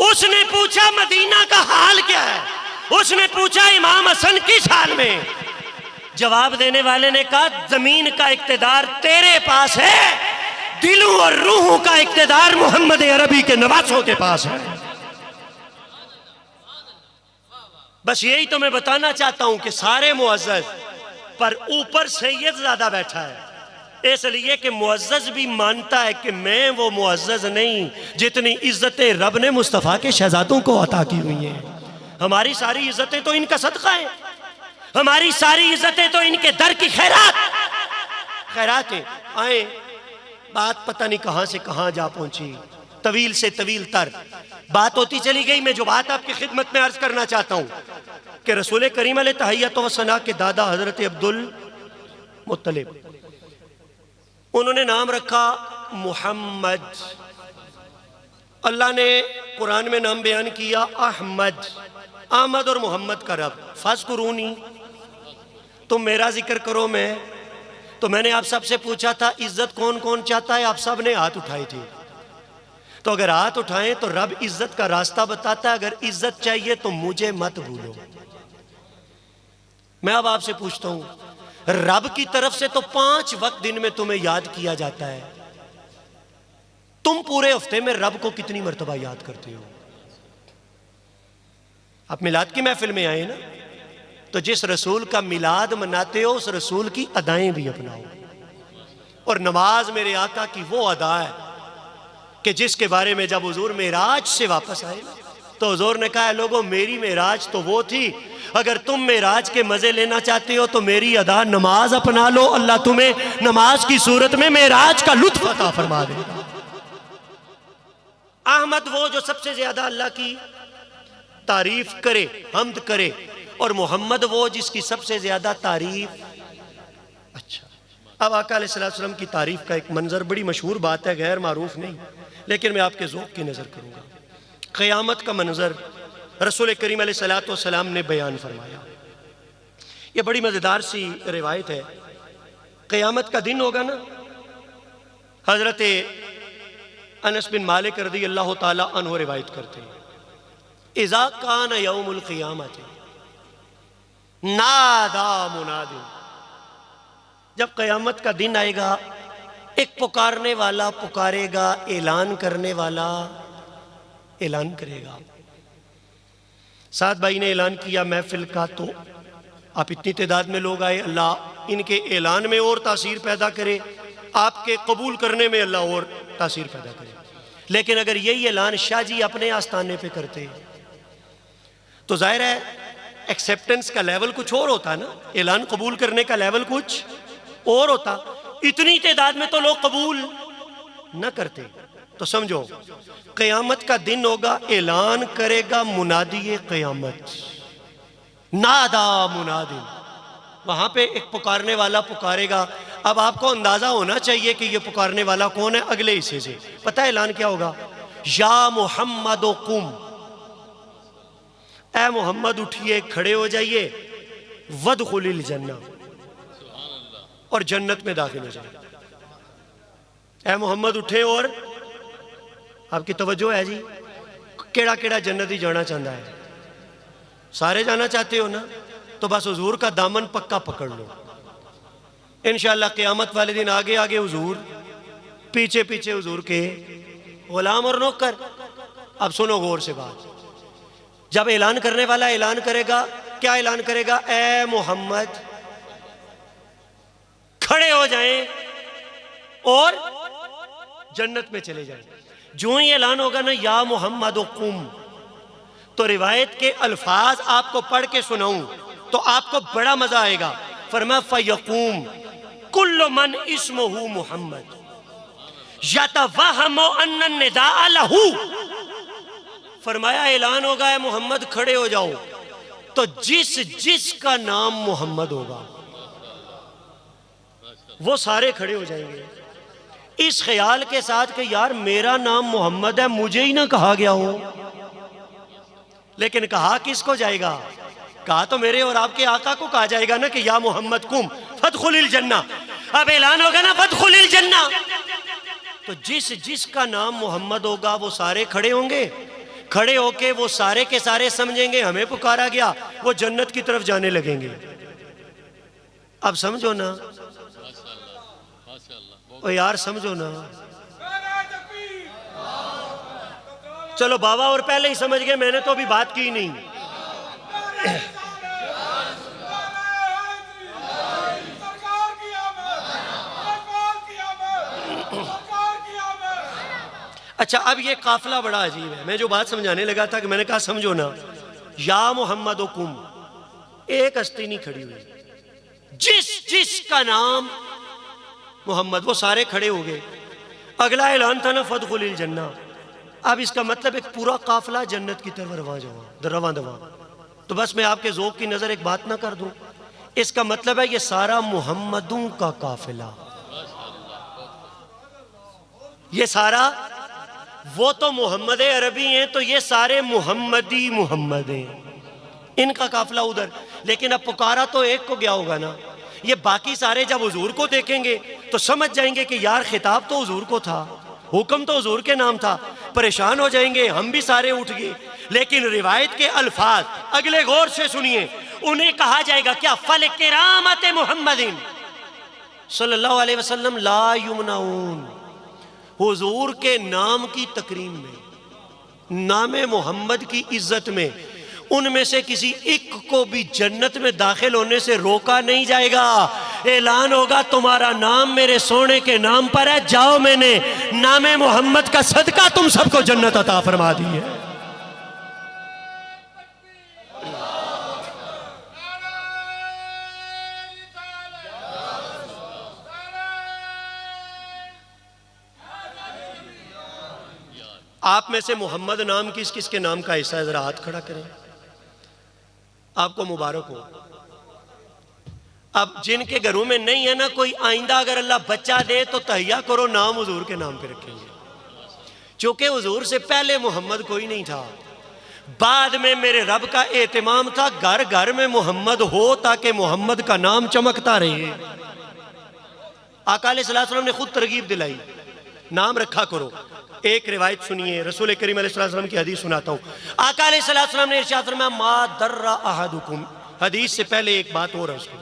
उसने पूछा मदीना का हाल क्या है, उसने पूछा इमाम हसन किस हाल में। जवाब देने वाले ने कहा, जमीन का इक्तिदार तेरे पास है, दिलों और रूहों का इक्तिदार मोहम्मद अरबी के नवासों के पास है। बस यही तो मैं बताना चाहता हूं कि सारे मुअज़्ज़ज़ पर ऊपर सैयद ज़्यादा बैठा है, इसलिए कि मुअज़्ज़ज़ भी मानता है कि मैं वो मुअज़्ज़ज़ नहीं जितनी इज्जतें रब ने मुस्तफ़ा के शहजादों को अता की हुई हैं। हमारी सारी इज्जतें तो इनका सदका है, हमारी सारी इज्जतें तो इनके दर की खैरातें। आए, बात पता नहीं कहां से कहां जा पहुंची, तवील से तवील तर बात होती चली गई। मैं जो बात आपकी खिदमत में अर्ज करना चाहता हूं कि रसूल करीम अलैहि तहय्यत व सना के दादा हजरत अब्दुल मुत्तलिब, उन्होंने नाम रखा मुहम्मद। अल्लाह ने कुरान में नाम बयान किया अहमद। अहमद और मोहम्मद का रब, फज़कुरूनी, तुम मेरा जिक्र करो। तो मैंने आप सबसे पूछा था इज्जत कौन कौन चाहता है, आप सब ने हाथ उठाई थी। तो अगर हाथ उठाएं तो रब इज्जत का रास्ता बताता है। अगर इज्जत चाहिए तो मुझे मत भूलो। मैं अब आपसे पूछता हूं, रब की तरफ से तो 5 वक्त दिन में तुम्हें याद किया जाता है, तुम पूरे हफ्ते में रब को कितनी मर्तबा याद करते हो? आप मिलाद की महफिल में आए ना, तो जिस रसूल का मिलाद मनाते हो उस रसूल की अदाएं भी अपनाओ। और नमाज मेरे आका की वो अदा है कि जिसके बारे में जब हुजूर मेराज से वापस आए ना, तो हुजूर ने कहा, लोगों मेरी मेराज तो वो थी, अगर तुम मेराज के मजे लेना चाहते हो तो मेरी अदा नमाज अपना लो, अल्लाह तुम्हें नमाज की सूरत में मेराज का लुत्फ अता फरमा देगा। अहमद वो जो सबसे ज्यादा अल्लाह की तारीफ करे, हम्द करे, और मोहम्मद वो जिसकी सबसे ज्यादा तारीफ। अच्छा, अब आका अलैहिस्सलाम की तारीफ का एक मंजर, बड़ी मशहूर बात है, गैर मारूफ नहीं, लेकिन मैं आपके ज़ौक़ की नज़र करूँगा। क़यामत का मंजर रसूल करीम अलैहिस्सलाम ने बयान फरमाया। ये बड़ी मज़ेदार सी रिवायत है। क़यामत का दिन होगा ना, हज़रत अनस बिन मालिक रज़ी अल्लाह ताला अन्हु रिवायत करते हैं, इज़ा कान यौमुल क़ियामत नादा मुनादिन, जब क़यामत का दिन आएगा एक पुकारने वाला पुकारेगा, ऐलान करने वाला ऐलान करेगा। साद भाई ने ऐलान किया महफिल का, तो आप इतनी तादाद में लोग आए, अल्लाह इनके ऐलान में और तासीर पैदा करे, आपके कबूल करने में अल्लाह और तासीर पैदा करे। लेकिन अगर यही ऐलान शाह जी अपने आस्थाने पे करते तो जाहिर है एक्सेप्टेंस का लेवल कुछ और होता ना, ऐलान कबूल करने का लेवल कुछ और होता। इतनी तादाद में तो लोग कबूल न करते। तो समझो, क़यामत का दिन होगा, ऐलान करेगा मुनादी क़यामत, नादा मुनादिन, वहां पे एक पुकारने वाला पुकारेगा। अब आपको अंदाजा होना चाहिए कि ये पुकारने वाला कौन है। अगले हिस्से से पता है ऐलान क्या होगा, या मुहम्मद कुम, ऐ मोहम्मद उठिए, खड़े हो जाइए, वदखुलिल जन्ना, और जन्नत में दाखिल हो जाए। ऐ मोहम्मद उठे, और आपकी तवज्जो है जी, केड़ा केड़ा जन्नत ही जाना चाहता है? सारे जाना चाहते हो ना, तो बस हुजूर का दामन पक्का पकड़ लो। इंशाअल्लाह क़यामत वाले दिन आगे आगे हुजूर, पीछे पीछे हुजूर के गुलाम और नौकर। अब सुनो गौर से बात, जब ऐलान करने वाला ऐलान करेगा, क्या ऐलान करेगा? ऐ मोहम्मद खड़े हो जाएं और जन्नत में चले जाएं। जो ही ऐलान होगा ना, या मोहम्मद कुम, तो रिवायत के अल्फाज आपको पढ़ के सुनाऊं तो आपको बड़ा मजा आएगा। फरमा फयकूम कुल्लु मन इस्मुहु मोहम्मद यतवहमु अन्ना निदा लहू, फरमाया ऐलान होगा है मोहम्मद खड़े हो जाओ, तो जिस जिसका नाम मोहम्मद होगा वो सारे खड़े हो जाएंगे, इस ख्याल के साथ कि यार मेरा नाम मोहम्मद है, मुझे ही ना कहा गया हो। लेकिन कहा किसको जाएगा? कहा तो मेरे और आपके आका को कहा जाएगा ना कि या मोहम्मद कुम फदखुलिल जन्ना। अब ऐलान होगा ना फदखुलिल जन्ना, तो जिस जिसका नाम मोहम्मद होगा वो सारे खड़े होंगे। खड़े होके वो सारे के सारे समझेंगे हमें पुकारा गया, वो जन्नत की तरफ जाने लगेंगे। अब समझो ना, ओ यार समझो ना, चलो बाबा और पहले ही समझ गए, मैंने तो अभी बात की नहीं। अच्छा, अब ये काफिला बड़ा अजीब है। मैं जो बात समझाने लगा था कि मैंने कहा समझो ना, या मोहम्मद कुम, एक हस्ती नहीं खड़ी हुई, जिस जिस का नाम मोहम्मद, वो सारे खड़े हो गए। अगला ऐलान था ना फदखुलिल जन्ना। अब इसका मतलब एक पूरा काफिला जन्नत की तरफ रवां दवा। तो बस मैं आपके ज़ौक़ की नजर एक बात ना कर दूं, इसका मतलब है ये सारा मोहम्मदों का काफिला, ये सारा, वो तो मोहम्मद अरबी हैं तो ये सारे मोहम्मदी मोहम्मद हैं, इनका काफिला उधर। लेकिन अब पुकारा तो एक को गया होगा ना, ये बाकी सारे जब हुजूर को देखेंगे तो समझ जाएंगे कि यार खिताब तो हुजूर को था, हुक्म तो हुजूर के नाम था, परेशान हो जाएंगे, हम भी सारे उठ गए। लेकिन रिवायत के अल्फाज अगले गौर से सुनिए, उन्हें कहा जाएगा क्या, फल किरामत मोहम्मदिन सल्लल्लाहु अलैहि वसल्लम ला युमनाउन, हुजूर के नाम की तकरीम में, नामे मोहम्मद की इज्जत में, उनमें से किसी एक को भी जन्नत में दाखिल होने से रोका नहीं जाएगा। ऐलान होगा तुम्हारा नाम मेरे सोने के नाम पर है, जाओ मैंने नामे मोहम्मद का सदका तुम सबको जन्नत अता फरमा दी है। आप में से मोहम्मद नाम किस किस के नाम का हिस्सा है, जरा हाथ खड़ा करें, आपको मुबारक हो। अब जिनके घरों में नहीं है ना कोई, आइंदा अगर अल्लाह बच्चा दे तो तहिया करो नाम हुजूर के नाम पे रखेंगे, क्योंकि हुजूर से पहले मोहम्मद कोई नहीं था, बाद में मेरे रब का एहतिमाम था घर घर में मोहम्मद हो ताकि मोहम्मद का नाम चमकता रहे। आका अलैहिस्सलाम वसल्लम ने खुद तरगीब दिलाई, नाम रखा करो। एक रिवायत सुनिए, रसूल करीम अलैहिस्सलाम वसल्लम की हदीस सुनाता हूँ। आका अलैहिस्सलाम वसल्लम ने इरशाद फरमाया, मा दर्रा अहदुकुम। हदीस से पहले एक बात और है उसको।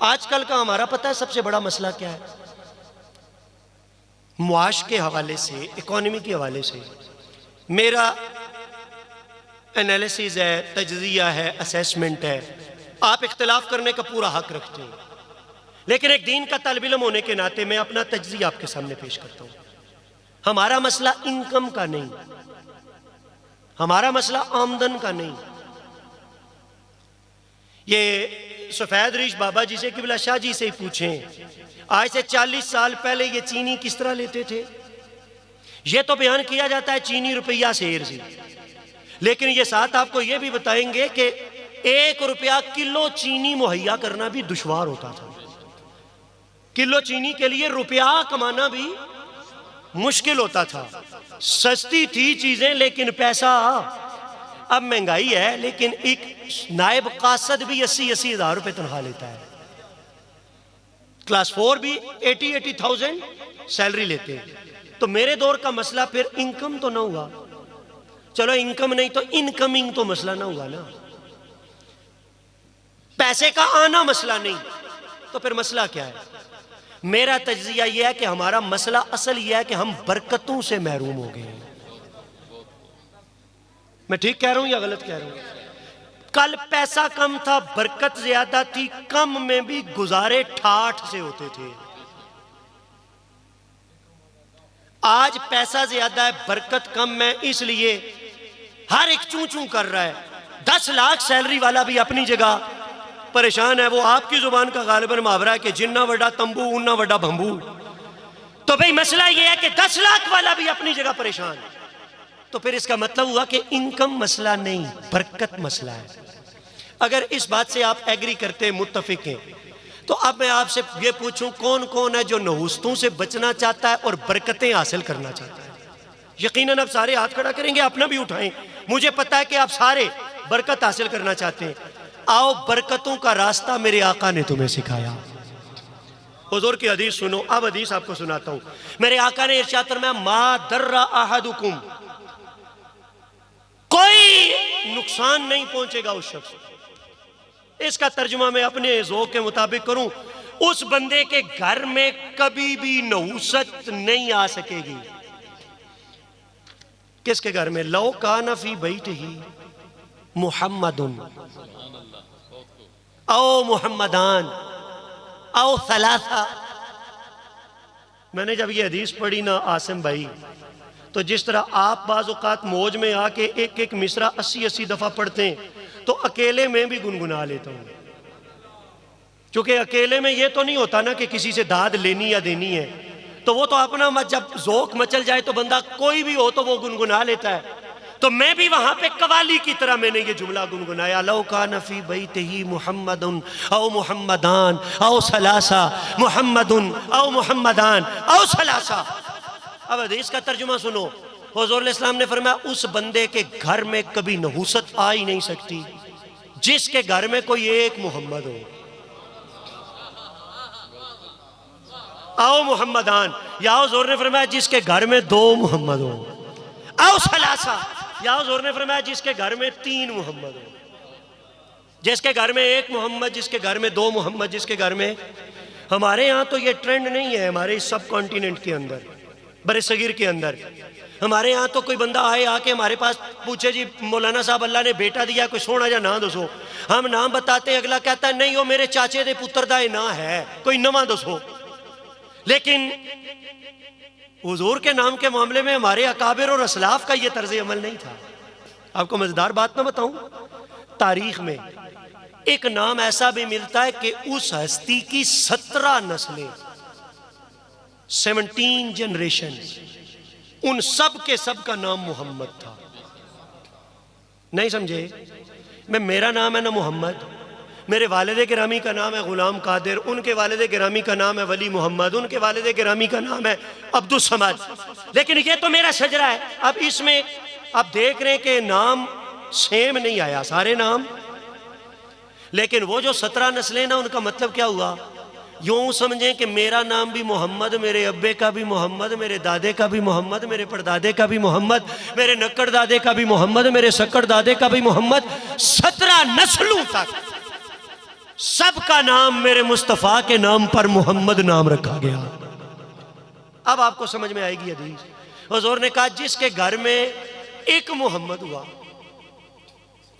आजकल का हमारा पता है सबसे बड़ा मसला क्या है, मुआश के हवाले से, इकोनॉमी के हवाले से। मेरा एनालिसिस है, तजज़िया है, असेसमेंट है, आप इख्तिलाफ करने का पूरा हक रखते हैं, लेकिन एक दीन का तालिब इल्म होने के नाते मैं अपना तजज़िया आपके सामने पेश करता हूँ। हमारा मसला इनकम का नहीं, हमारा मसला आमदन का नहीं। ये सफेद रीश बाबा जी से, किबला शाह जी से ही पूछें, आज से 40 साल पहले ये चीनी किस तरह लेते थे। ये तो बयान किया जाता है चीनी रुपया शेर से, लेकिन ये साथ आपको ये भी बताएंगे कि 1 रुपया किलो चीनी मुहैया करना भी दुश्वार होता था। किलो चीनी के लिए रुपया कमाना भी मुश्किल होता था। सस्ती थी चीजें लेकिन पैसा, अब महंगाई है लेकिन एक नायब कासद भी 80-80 हज़ार रुपए तनख्वाह लेता है, क्लास 4 भी 80,000 सैलरी लेते हैं। तो मेरे दौर का मसला फिर इनकम तो ना हुआ, चलो इनकम नहीं तो इनकमिंग तो मसला ना हुआ ना, पैसे का आना मसला नहीं, तो फिर मसला क्या है। मेरा तज्जिया यह है कि हमारा मसला असल यह है कि हम बरकतों से महरूम हो गए। मैं ठीक कह रहा हूं या गलत कह रहा हूं। कल पैसा कम था, बरकत ज्यादा थी, कम में भी गुजारे ठाठ से होते थे। आज पैसा ज्यादा है, बरकत कम है, इसलिए हर एक चूं चूं कर रहा है। 10 लाख सैलरी वाला भी अपनी जगह परेशान है। वो आपकी जुबान का गालिबन मुहावरा है कि जिन्ना वड्डा तंबू उन्ना वड्डा भंबू। तो भाई मसला यह है कि 10 लाख वाला भी अपनी जगह परेशान है। तो फिर इसका मतलब हुआ कि इनकम मसला नहीं, बरकत मसला है। अगर इस बात से आप एग्री करते हैं, मुत्तफिक हैं, तो अब मैं आपसे ये पूछूं, कौन कौन है जो नहुस्तों से बचना चाहता है और बरकतें हासिल करना चाहता है। यकीनन आप सारे हाथ खड़ा करेंगे, अपना भी उठाएं। मुझे पता है कि आप सारे बरकत हासिल करना चाहते हैं। आओ, बरकतों का रास्ता मेरे आका ने तुम्हें सिखाया। हुजूर की हदीस सुनो। अब हदीस आपको सुनाता हूं। मेरे आका ने इरशाद फरमाया, मा दर्रा अहदुकुम, कोई नुकसान नहीं पहुंचेगा उस शख्स को। इसका तर्जुमा मैं अपने ज़ौक़ के मुताबिक करूं, उस बंदे के घर में कभी भी नहुसत नहीं आ सकेगी। किसके घर में? लो काना फी बैठिही, मुहम्मदुन औ मुहम्मदान औ सलासा। मैंने जब ये हदीस पढ़ी ना आसिम भाई, तो जिस तरह आप बाज़ औक़ात मौज में आके एक एक मिसरा 80-80 दफ़ा पढ़ते हैं, तो अकेले में भी गुनगुना लेता हूँ। क्योंकि अकेले में ये तो नहीं होता ना कि किसी से दाद लेनी या देनी है, तो वो तो अपना जब ज़ौक़ मचल जाए तो बंदा कोई भी हो तो वो गुनगुना लेता है। तो मैं भी वहां पे कवाली की तरह मैंने ये जुमला गुनगुनाया, लौ कान फी बैतिही मुहम्मदुन औ मुहम्मदान औ सलासा, मुहम्मदुन औ मुहम्मदान औ सलासा। अब हदीस का तर्जुमा सुनो। हुज़ूर इस्लाम ने फरमाया, उस बंदे के घर में कभी नहूसत आ ही नहीं सकती जिसके घर में कोई एक मोहम्मद हो। आओ मोहम्मदान, या हुज़ूर ने फरमाया जिसके घर में 2 मोहम्मद हो। आओ सलासा, या हुज़ूर ने फरमाया जिसके घर में 3 मोहम्मद हो। जिसके घर में 1 मोहम्मद, जिसके घर में 2 मोहम्मद, जिसके घर में। हमारे यहाँ तो ये ट्रेंड नहीं है, हमारे इस सब कॉन्टिनेंट के अंदर, बरे सगीर के अंदर। हमारे यहाँ तो कोई बंदा आए आके हमारे पास पूछे, जी मौलाना साहब अल्लाह ने बेटा दिया, कोई सोना जा ना दसो। हम नाम बताते हैं, अगला कहता है नहीं वो मेरे चाचे दे पुत्र दा ना है, कोई नवा दसो। लेकिन हुजूर के नाम के मामले में हमारे अकाबिर और असलाफ का यह तर्ज अमल नहीं था। आपको मजेदार बात ना बताऊं, तारीख में एक नाम ऐसा भी मिलता है कि उस हस्ती की 17 नस्लें, 17 जनरेशन, उन सब के सब का नाम मोहम्मद था। नहीं समझे? मेरा नाम है ना मोहम्मद, मेरे वालिद गिरामी का नाम है गुलाम कादिर, उनके वालिद गिरामी का नाम है वली मोहम्मद, उनके वालिद गिरामी का नाम है अब्दुल समद। लेकिन ये तो मेरा शजरा है। अब इसमें आप देख रहे हैं कि नाम सेम नहीं आया, सारे नाम, लेकिन वो जो 17 नस्लें ना, उनका मतलब क्या हुआ? यूं समझें कि मेरा नाम भी मोहम्मद, मेरे अब्बे का भी मोहम्मद, मेरे दादे का भी मोहम्मद, मेरे परदादे का भी मोहम्मद, मेरे नक्कड़ दादे का भी मोहम्मद, मेरे सक्कड़ दादे का भी मोहम्मद। 17 नस्लों तक सबका नाम मेरे मुस्तफ़ा के नाम पर मोहम्मद नाम रखा गया। अब आपको समझ में आएगी हदीस। हुज़ूर ने कहा जिसके घर में एक मोहम्मद हुआ,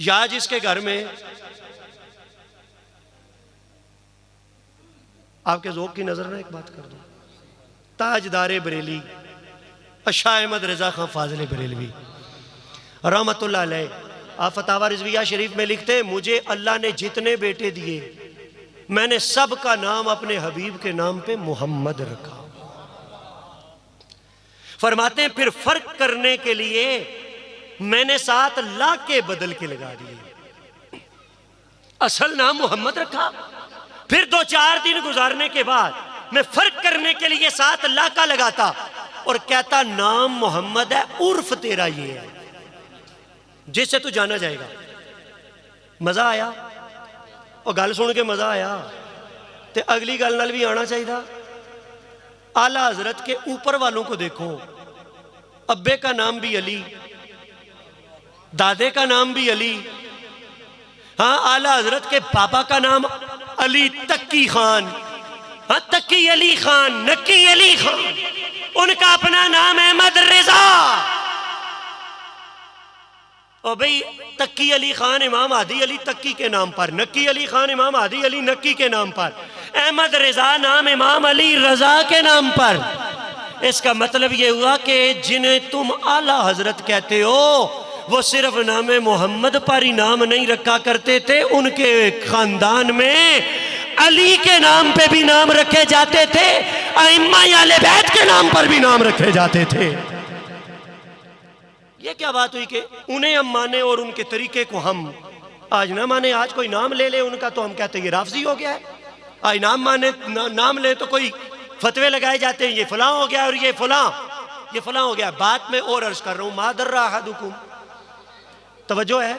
या जिसके घर में, आपके ज़ौक़ की नजर ना एक बात कर दो, ताजदार बरेली शाह अहमद रज़ा खां फाज़िल बरेलवी रहमतुल्लाह अलैह, आप फतावा रिज़विया शरीफ में लिखते हैं, मुझे अल्लाह ने जितने बेटे दिए मैंने सब का नाम अपने हबीब के नाम पे मोहम्मद रखा। फरमाते हैं फिर फर्क करने के लिए मैंने 7 लाख के बदल के लगा दिए, असल नाम मोहम्मद रखा। फिर 2-4 दिन गुजारने के बाद मैं फर्क करने के लिए 7 लाख का लगाता और कहता नाम मोहम्मद है, उर्फ तेरा ये है जिससे तू जाना जाएगा। मजा आया? और गल सुन के मजा आया तो अगली गल नाल भी आना चाहिए। आला हजरत के ऊपर वालों को देखो, अब्बे का नाम भी अली, दादे का नाम भी अली, हाँ आला हजरत के पापा का नाम अली तक्की खान, हाँ तक्की अली खान, नक्की अली खान, उनका अपना नाम अहमद रिजा। और भाई तक्की अली खान इमाम आदि अली तक्की के नाम पर, नक्की अली खान इमाम आदि अली नक्की के नाम पर, अहमद रिजा नाम इमाम अली रजा के नाम पर। इसका मतलब यह हुआ कि जिन्हें तुम आला हजरत कहते हो वो सिर्फ नाम मोहम्मद पर ही नाम नहीं रखा करते थे, उनके खानदान में अली के नाम पे भी नाम रखे जाते थे, अइम्मा आले बैत के नाम पर भी नाम रखे जाते थे। ये क्या बात हुई कि उन्हें हम माने और उनके तरीके को हम आज ना माने। आज कोई नाम ले ले उनका तो हम कहते हैं ये राफजी हो गया है। आज नाम माने नाम ले तो कोई फतवे लगाए जाते हैं, ये फलां हो गया और ये फलां हो गया। बात में और अर्ज कर रहा हूं, मादर्रा अहदुकुम, तवज्जो है,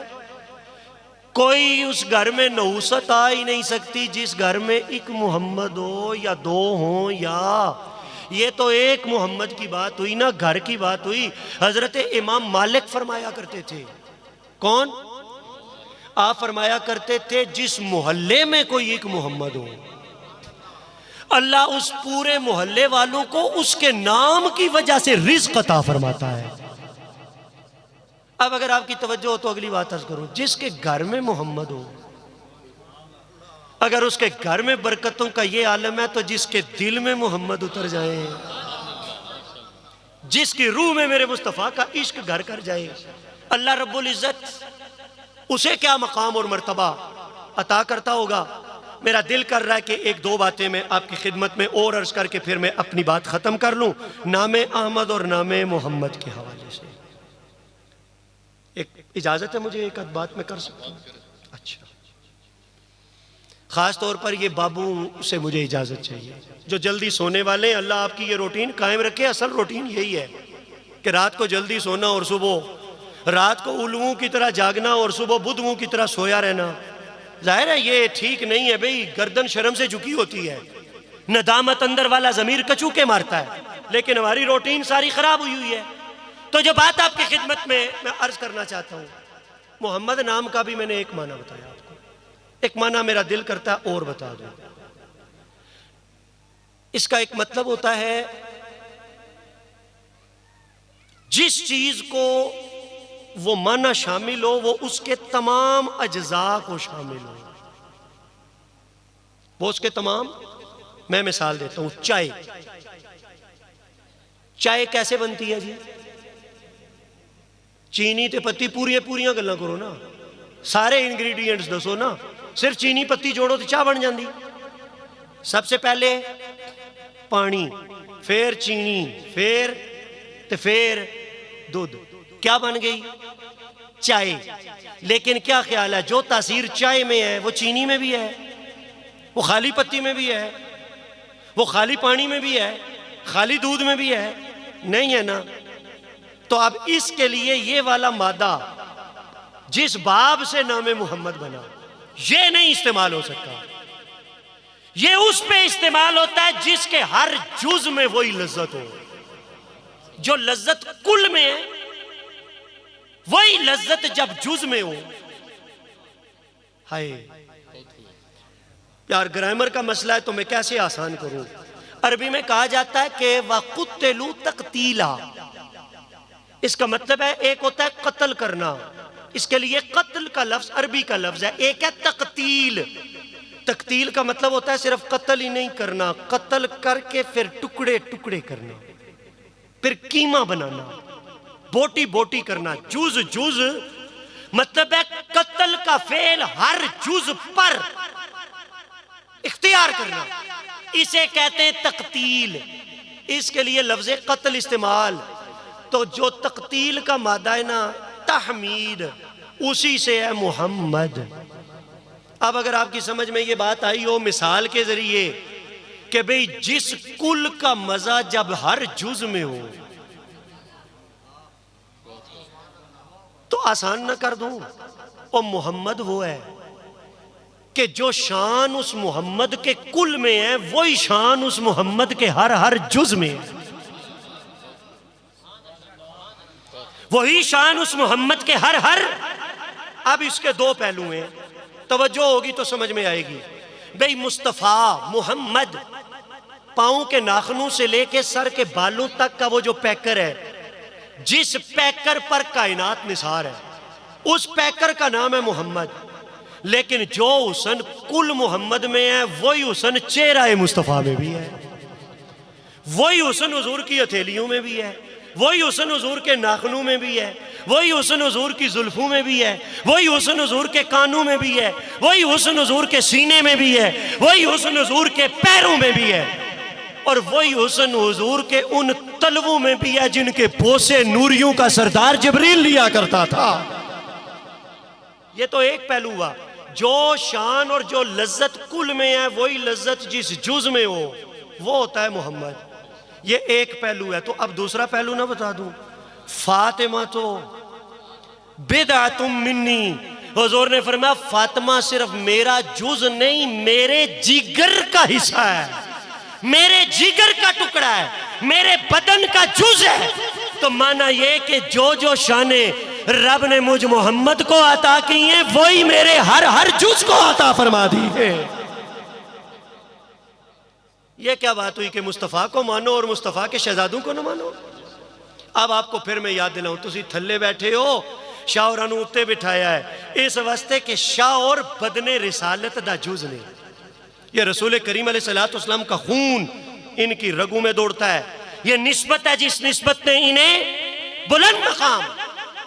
कोई उस घर में नहुसत आ ही नहीं सकती जिस घर में एक मोहम्मद हो या 2 हो, या ये तो एक मोहम्मद की बात हुई ना, घर की बात हुई। हजरत इमाम मालिक फरमाया करते थे, कौन? आप फरमाया करते थे जिस मोहल्ले में कोई एक मोहम्मद हो, अल्लाह उस पूरे मोहल्ले वालों को उसके नाम की वजह से रिज़्क़ अता फरमाता है। अब अगर आपकी तवज्जो हो तो अगली बात अर्ज करूं, जिसके घर में मोहम्मद हो, अगर उसके घर में बरकतों का ये आलम है, तो जिसके दिल में मोहम्मद उतर जाए, जिसकी रूह में मेरे मुस्तफ़ा का इश्क घर कर जाए, अल्लाह रब्बुल इज़्ज़त उसे क्या मकाम और मर्तबा अता करता होगा। मेरा दिल कर रहा है कि एक दो बातें मैं आपकी खिदमत में और अर्ज करके फिर मैं अपनी बात ख़त्म कर लूँ, नाम अहमद और नाम मोहम्मद के हवाले से। एक इजाज़त है मुझे, एक बात मैं कर सकता हूँ? अच्छा, ख़ास तौर पर ये बाबू से मुझे इजाज़त चाहिए जो जल्दी सोने वाले हैं। अल्लाह आपकी ये रूटीन कायम रखे। असल रूटीन यही है कि रात को जल्दी सोना और सुबह रात को उल्लुओं की तरह जागना और सुबह बुद्धुओं की तरह सोया रहना। जाहिर है ये ठीक नहीं है भाई, गर्दन शर्म से झुकी होती है, नदामत अंदर वाला ज़मीर कचू के मारता है, लेकिन हमारी रूटीन सारी ख़राब हुई है। तो जो बात आपकी खिदमत में मैं अर्ज़ करना चाहता हूँ, मोहम्मद नाम का भी मैंने एक माना बताया आपको, एक माना मेरा दिल करता और बता दूं। इसका एक मतलब होता है जिस चीज को वो माना शामिल हो वो उसके तमाम अज्जा को शामिल हो, वो उसके तमाम। मैं मिसाल देता हूं, चाय। चाय कैसे बनती है जी? चीनी ते पत्ती पूरियां गल्लां करो ना, सारे इंग्रेडिएंट्स दसो ना, सिर्फ चीनी पत्ती जोड़ो तो चाह बन जाती। सबसे पहले पानी, फिर चीनी, फिर दूध, क्या बन गई? चाय। लेकिन क्या ख्याल है, जो तासीर चाय में है वो चीनी में भी है, वो खाली पत्ती में भी है, वो खाली पानी में भी है, खाली दूध में भी है? नहीं है ना। तो अब इसके लिए ये वाला मादा जिस बाब से नाम मोहम्मद बना, ये नहीं इस्तेमाल हो सकता। ये उस पे इस्तेमाल होता है जिसके हर जुज में वही लज्जत हो। जो लज्जत कुल में है वही लज्जत जब जुज में हो। हाय यार, ग्रामर का मसला है तो मैं कैसे आसान करूं। अरबी में कहा जाता है कि वक़ुत्तिलू तक़तीला, इसका मतलब है एक होता है कत्ल करना, इसके लिए कत्ल का लफ्ज अरबी का लफ्ज है, एक है तकतील। तकतील का मतलब होता है सिर्फ कत्ल ही नहीं करना, कत्ल करके फिर टुकड़े टुकड़े करना, फिर कीमा बनाना, बोटी बोटी करना, जुज जुज मतलब है कत्ल का फेल हर जुज पर इख्तियार करना, इसे कहते हैं तकतील। इसके लिए लफ्ज कत्ल इस्तेमाल। तो जो तकतील का मादा है ना, तहमीद, उसी से है मोहम्मद। अब अगर आपकी समझ में ये बात आई हो मिसाल के जरिए कि भाई जिस कुल का मजा जब हर जुज में हो, तो आसान न कर दूं। और मोहम्मद वो है कि जो शान उस मोहम्मद के कुल में है वही शान उस मोहम्मद के हर जुज में है। वही शान उस मोहम्मद के हर। अब इसके दो पहलू हैं, तवज्जो होगी तो समझ में आएगी। भाई मुस्तफ़ा मोहम्मद पाँव के नाखनों से लेके सर के बालों तक का वो जो पैकर है, जिस पैकर पर कायनात निसार है, उस पैकर का नाम है मोहम्मद। लेकिन जो हुसन कुल मोहम्मद में है वही हुसन चेहरा मुस्तफ़ा में भी है, वही हुसन हुजूर की हथेलियों में भी है, वही हुसन हुजूर के नाखनों में भी है, वही हुसन हुजूर की जुल्फों में भी है, वही हुसन हुजूर के कानों में भी है, वही हुसन हुजूर के सीने में भी है, वही हुसन हुजूर के पैरों में भी है, और वही हुसन हुजूर के उन तलवों में भी है जिनके बोसे नूरियों का सरदार जिब्रील लिया करता था। ये तो एक पहलू हुआ। जो शान और जो लज्जत कुल में है वही लज्जत जिस जुज में हो वो होता है मोहम्मद। ये एक पहलू है। तो अब दूसरा पहलू ना बता दूं, फातिमा तो बिदअतुम मिन्नी, हुजूर ने फरमाया फातिमा सिर्फ मेरा जुज नहीं, मेरे जिगर का हिस्सा है, मेरे जिगर का टुकड़ा है, मेरे बदन का जुज है। तो माना ये कि जो जो शाने रब ने मुझ मोहम्मद को अता की हैं वही मेरे हर जुज को अता फरमा दी है। ये क्या बात हुई कि मुस्तफ़ा को मानो और मुस्तफ़ा के शहजादों को न मानो। अब आपको फिर मैं याद दिलाऊं, तुसी थल्ले बैठे हो शाह और उत्ते बिठाया है इस वास्ते कि शाह और बदने रिसालत दा जुज ने। ये रसूल करीम अलैहिस्सलाम का खून इनकी रगों में दौड़ता है। ये निस्बत है जिस निस्बत ने इन्हें बुलंद मकाम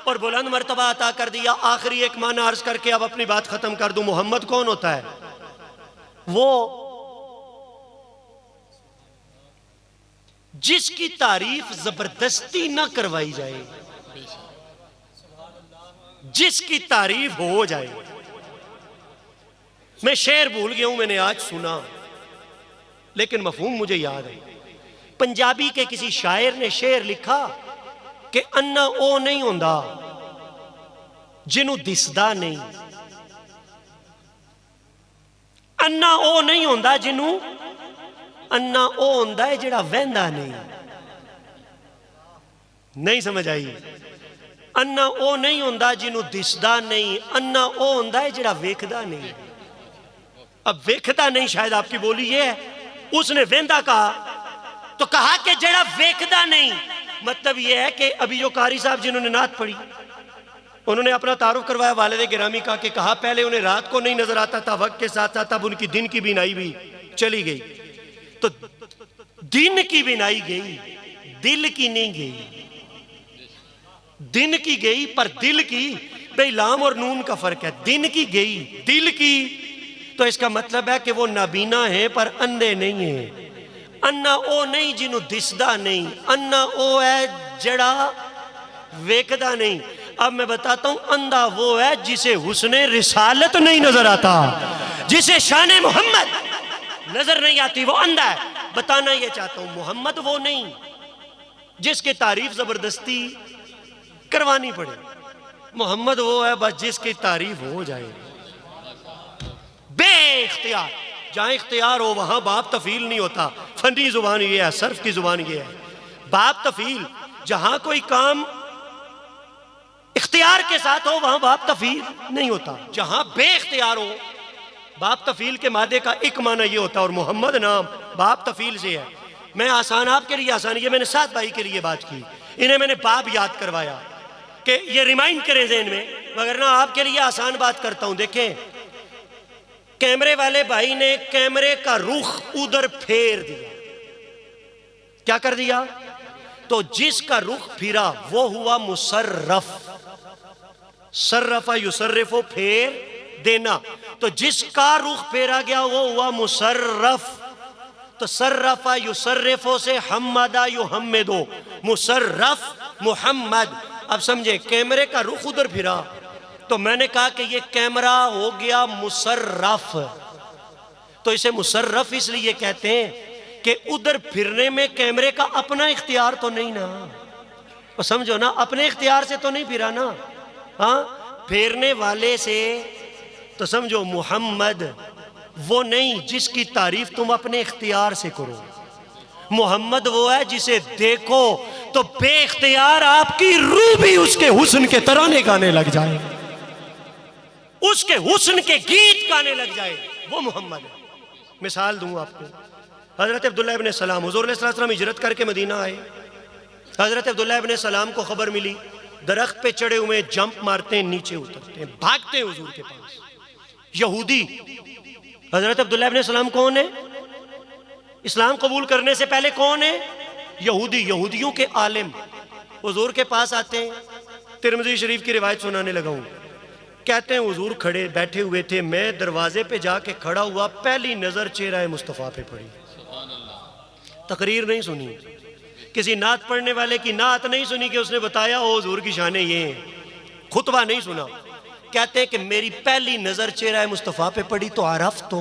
और बुलंद मर्तबा अता कर दिया। आखिरी एक माना अर्ज करके अब अपनी बात खत्म कर दूं। मोहम्मद कौन होता है? वो जिसकी तारीफ जबरदस्ती ना करवाई जाए, जिसकी तारीफ हो जाए। मैं शेर भूल गया हूं, मैंने आज सुना लेकिन मफहूम मुझे याद है। पंजाबी के किसी शायर ने शेर लिखा कि अन्ना ओ नहीं होंदा जिन्हों दिसदा नहीं, अन्ना ओ नहीं होंदा जिन्हों, अन्ना ओ होंदा है जिहड़ा वहंदा नहीं। नहीं समझ आई? अन्ना ओ नहीं होंदा जिन्हों दिसदा नहीं, अन्ना ओ होंदा है जिहड़ा वेखदा नहीं। अब वेखदा नहीं शायद आपकी बोली ये है, उसने वेंदा कहा तो कहा कि जड़ा वेखदा नहीं, मतलब यह है कि अभी जो कारी साहब जिन्होंने नात पढ़ी उन्होंने अपना तारुफ करवाया वालिद गिरामी का कि कहा पहले उन्हें रात को नहीं नजर आता था, वक्त के साथ साथ अब उनकी दिन की बीनाई भी चली गई। तो दिन की बीनाई गई, दिल की नहीं गई। दिन की गई पर दिल की, भाई लाम और नून का फर्क है। दिन की गई, दिल की, तो इसका मतलब है कि वो नाबीना है पर अंधे नहीं है। अन्ना ओ नहीं जिन्हों दिसदा नहीं, अन्ना ओ है जड़ा वेखदा नहीं। अब मैं बताता हूं, अंधा वो है जिसे हुस्ने रिसालत नहीं नजर आता, जिसे शान मोहम्मद नजर नहीं आती, वो अंधा है। बताना ये चाहता हूं, मोहम्मद वो नहीं जिसकी तारीफ जबरदस्ती करवानी पड़े। मोहम्मद वो है बस जिसकी तारीफ हो जाए बे इख्तियार। जहां इख्तियार हो वहां बाप तफील नहीं होता। फनी जुबान ये है, सर्फ की जुबान ये है, बाप तफील। जहां कोई काम इख्तियार के साथ हो वहां बाप तफील नहीं होता। जहां बे इख्तियार हो, बाप तफील के मादे का एक माना ये होता है, और मोहम्मद नाम बाप तफील से है। मैं आसान आपके लिए आसान, ये मैंने सात भाई के लिए बात की, इन्हें मैंने बाप याद करवाया कि ये रिमाइंड करें ज़हन में, मगर ना आपके लिए आसान बात करता हूं। देखें, कैमरे वाले भाई ने कैमरे का रुख उधर फेर दिया। क्या कर दिया? तो जिसका रुख फिरा वो हुआ मुसर्रफ। सर्रफा युसर्रिफो, फेर देना। तो जिसका रुख फेरा गया वो हुआ मुसर्रफ। तो सर्रफा युसर्रिफो से हम्मदा युहम्मिदो, मुसर्रफ मुहम्मद। अब समझे, कैमरे का रुख उधर फिरा तो मैंने कहा कि ये कैमरा हो गया मुसर्रफ। तो इसे मुसर्रफ इसलिए कहते हैं कि उधर फिरने में कैमरे का अपना इख्तियार तो नहीं ना, और समझो ना, अपने इख्तियार से तो नहीं फिरा ना, हाँ, फेरने वाले से। तो समझो मोहम्मद वो नहीं जिसकी तारीफ तुम अपने इख्तियार से करो। मोहम्मद वो है जिसे देखो तो बेख्तियार आपकी रूह भी उसके हुस्न के तराने गाने लग जाए, उसके हुस्न के गीत गाने लग जाए, वो मोहम्मद है। मिसाल दूं आपको, हजरत अब्दुल्लाह इब्न सलाम, हुजूर अलैहि सल्लम हिजरत करके मदीना आए। हजरत अब्दुल्लाह इब्न सलाम को खबर मिली, दरख्त पे चढ़े हुए जंप मारते हैं, नीचे उतरते हैं, भागते हैं हुजूर के पास। यहूदी, हजरत अब्दुल्लाह इब्न सलाम कौन है? इस्लाम कबूल करने से पहले कौन है? यहूदी। यहूदियों के आलिम हुजूर के पास आते हैं। तिरमिज़ी शरीफ की रिवायत सुनाने लगा हूं। कहते हैं हुजूर खड़े बैठे हुए थे, मैं दरवाजे पे जाके खड़ा हुआ, पहली नजर चेहरा मुस्तफ़ा पे पड़ी। तकरीर नहीं सुनी, किसी नात पढ़ने वाले की नात नहीं सुनी कि उसने बताया ओ हुजूर की शाने ये हैं, खुतबा नहीं सुना। कहते हैं कि मेरी पहली नजर चेहरा मुस्तफ़ा पे पड़ी तो आरफ तो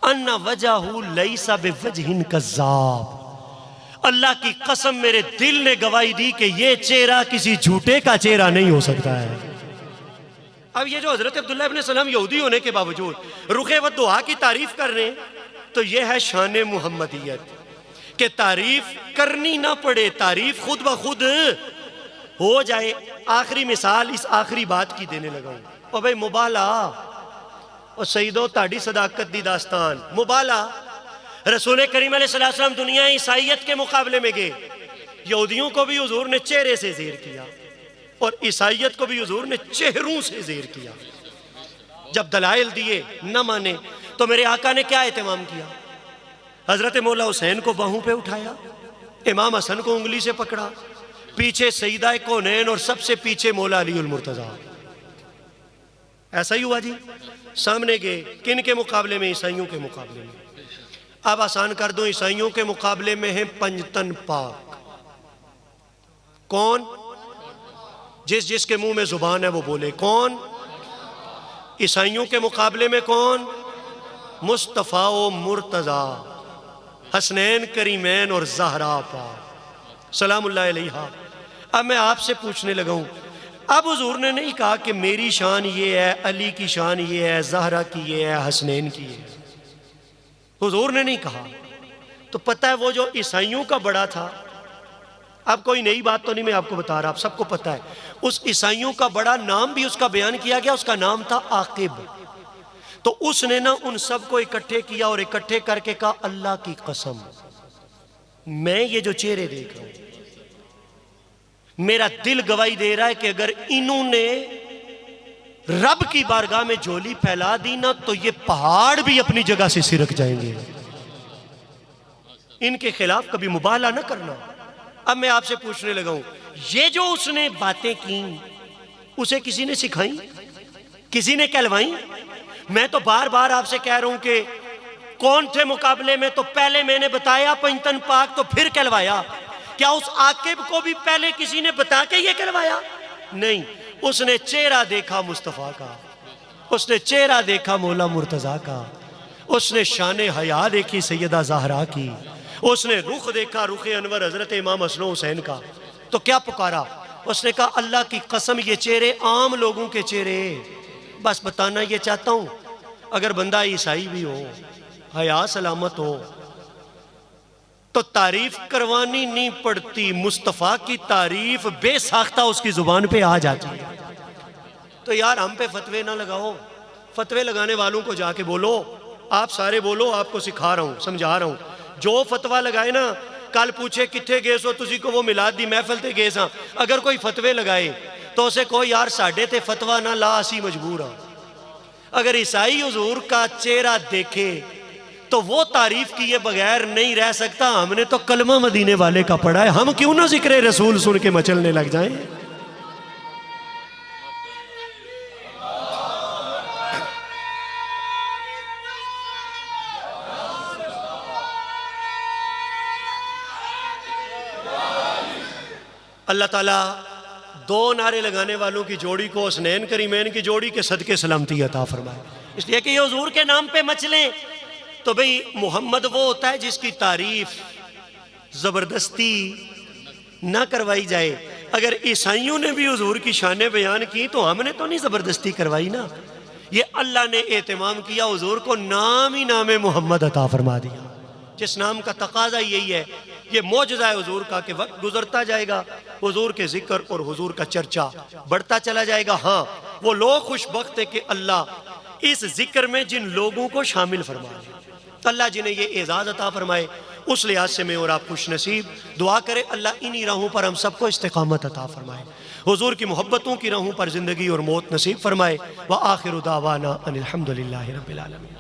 अन्ना वजहू लैसा बिवजहिन कज़्ज़ाब। अल्लाह की कसम मेरे दिल ने गवाही दी कि ये चेहरा किसी झूठे का चेहरा नहीं हो सकता है। अब ये जो हजरत अब्दुल्लाह इब्न सलाम यहूदी होने के बावजूद रुखे व दुआ की तारीफ कर रहे हैं, तो यह है शान मुहम्मदियत के तारीफ करनी ना पड़े, तारीफ खुद ब खुद हो जाए। आखिरी मिसाल इस आखिरी बात की देने लगा हूं। और भाई मुबाला और सईदो ताड़ी सदाकत दी दास्तान, मुबाला। रसूल करीम अलैहिस्सलाम दुनिया ईसाइयत के मुकाबले में गए, यहूदियों को भी हुजूर ने चेहरे से ज़ेर किया, और ईसाइयत को भी हुजूर ने चेहरों से ज़ेर किया। जब दलाइल दिए न माने तो मेरे आका ने क्या एहतमाम किया? हजरत मौला हुसैन को बाहों पे उठाया, इमाम हसन को उंगली से पकड़ा, पीछे सईदा कौनैन और सबसे पीछे मौला अलीउल मुर्तज़ा। ऐसा ही हुआ जी। सामने गए किन के मुकाबले में? ईसाइयों के मुकाबले में। अब आसान कर दो, ईसाइयों के मुकाबले में है पंजतन पाक। कौन? जिसके मुंह में जुबान है वो बोले। कौन? ईसाइयों के मुकाबले में कौन? मुस्तफ़ा व मुर्तज़ा, हसनैन करीमैन और ज़हरा पाक सलामुल्लाह अलैहा। अब मैं आपसे पूछने लगा हूं, अब हुजूर ने नहीं कहा कि मेरी शान ये है, अली की शान ये है, ज़हरा की ये है, हसनैन की ये है। हुजूर ने नहीं कहा। तो पता है वो जो ईसाइयों का बड़ा था, अब कोई नई बात तो नहीं मैं आपको बता रहा, आप सबको पता है, उस ईसाइयों का बड़ा नाम भी उसका बयान किया गया, उसका नाम था आकिब। तो उसने ना उन सबको इकट्ठे किया और इकट्ठे करके कहा, अल्लाह की कसम मैं ये जो चेहरे देख रहा हूं, मेरा दिल गवाही दे रहा है कि अगर इन्होंने रब की बारगाह में झोली फैला दी ना तो ये पहाड़ भी अपनी जगह से सिरक जाएंगे। इनके खिलाफ कभी मुबाला ना करना। अब मैं आपसे पूछने लगा हूं, ये जो उसने बातें की उसे किसी ने सिखाई? किसी ने कहलवाई? मैं तो बार बार आपसे कह रहा हूं कि कौन थे मुकाबले में, तो पहले मैंने बताया पंजतन पाक, तो फिर कहलवाया। क्या उस आकिब को भी पहले किसी ने बता के ये कहलवाया? नहीं, उसने चेहरा देखा मुस्तफ़ा का, उसने चेहरा देखा मौला मुर्तज़ा का, उसने शान हया देखी सैयदा ज़हरा की, उसने रुख देखा रुख अनवर हजरत इमाम हसन हुसैन का। तो क्या पुकारा? उसने कहा, अल्लाह की कसम ये चेहरे आम लोगों के चेहरे। बस बताना ये चाहता हूं, अगर बंदा ईसाई भी हो, हया सलामत हो, तो तारीफ करवानी नहीं पड़ती, मुस्तफ़ा की तारीफ बेसाख्ता उसकी जुबान पे आ जाती है। तो यार हम पे फतवे ना लगाओ, फतवे लगाने वालों को जाके बोलो, आप सारे बोलो, आपको सिखा रहा हूं, समझा रहा हूं। जो फतवा लगाए ना, कल पूछे किथे गए सो तुसी को, वो मिलाद दी महफिल ते गए सा, अगर कोई फतवे लगाए तो उसे कहो यार साडे ते फतवा ना ला, असी मजबूर हाँ। अगर ईसाई हुजूर का चेहरा देखे तो वो तारीफ किए बगैर नहीं रह सकता। हमने तो कलमा मदीने वाले का पढ़ा है, हम क्यों ना जिक्र रसूल सुन के मचलने लग जाएं। अल्लाह ताला दो नारे लगाने वालों की जोड़ी को, हसनैन करीमैन की जोड़ी के सदके सलामती अता फरमाए। इसलिए कि ये हुजूर के नाम पे मचलें तो भाई मोहम्मद वो होता है जिसकी तारीफ जबरदस्ती ना करवाई जाए। अगर ईसाइयों ने भी हुजूर की शान बयान की तो हमने तो नहीं जबरदस्ती करवाई ना, ये अल्लाह ने एहतमाम किया, हुजूर को नाम ही नाम मोहम्मद अता फरमा दिया, जिस नाम का तकाजा यही है। ये मौजज़ा है हुजूर का कि वक्त गुजरता जाएगा, हुजूर के जिक्र और हुजूर का चर्चा बढ़ता चला जाएगा। हाँ, वो लोग खुशबख्त है कि अल्लाह इस जिक्र में जिन लोगों को शामिल फरमाए, अल्लाह जिन्हें ये एजाज़ अता फरमाए, उस लिहाज से मैं और आप खुश नसीब। दुआ करे अल्लाह इन्हीं राहों पर हम सबको इस्तिकामत अता फरमाए, हुजूर की मोहब्बतों की राहों पर ज़िंदगी और मौत नसीब फरमाए। व आखिर दावाना अनिल हम्दुलिल्लाहि रब्बिल आलमीन।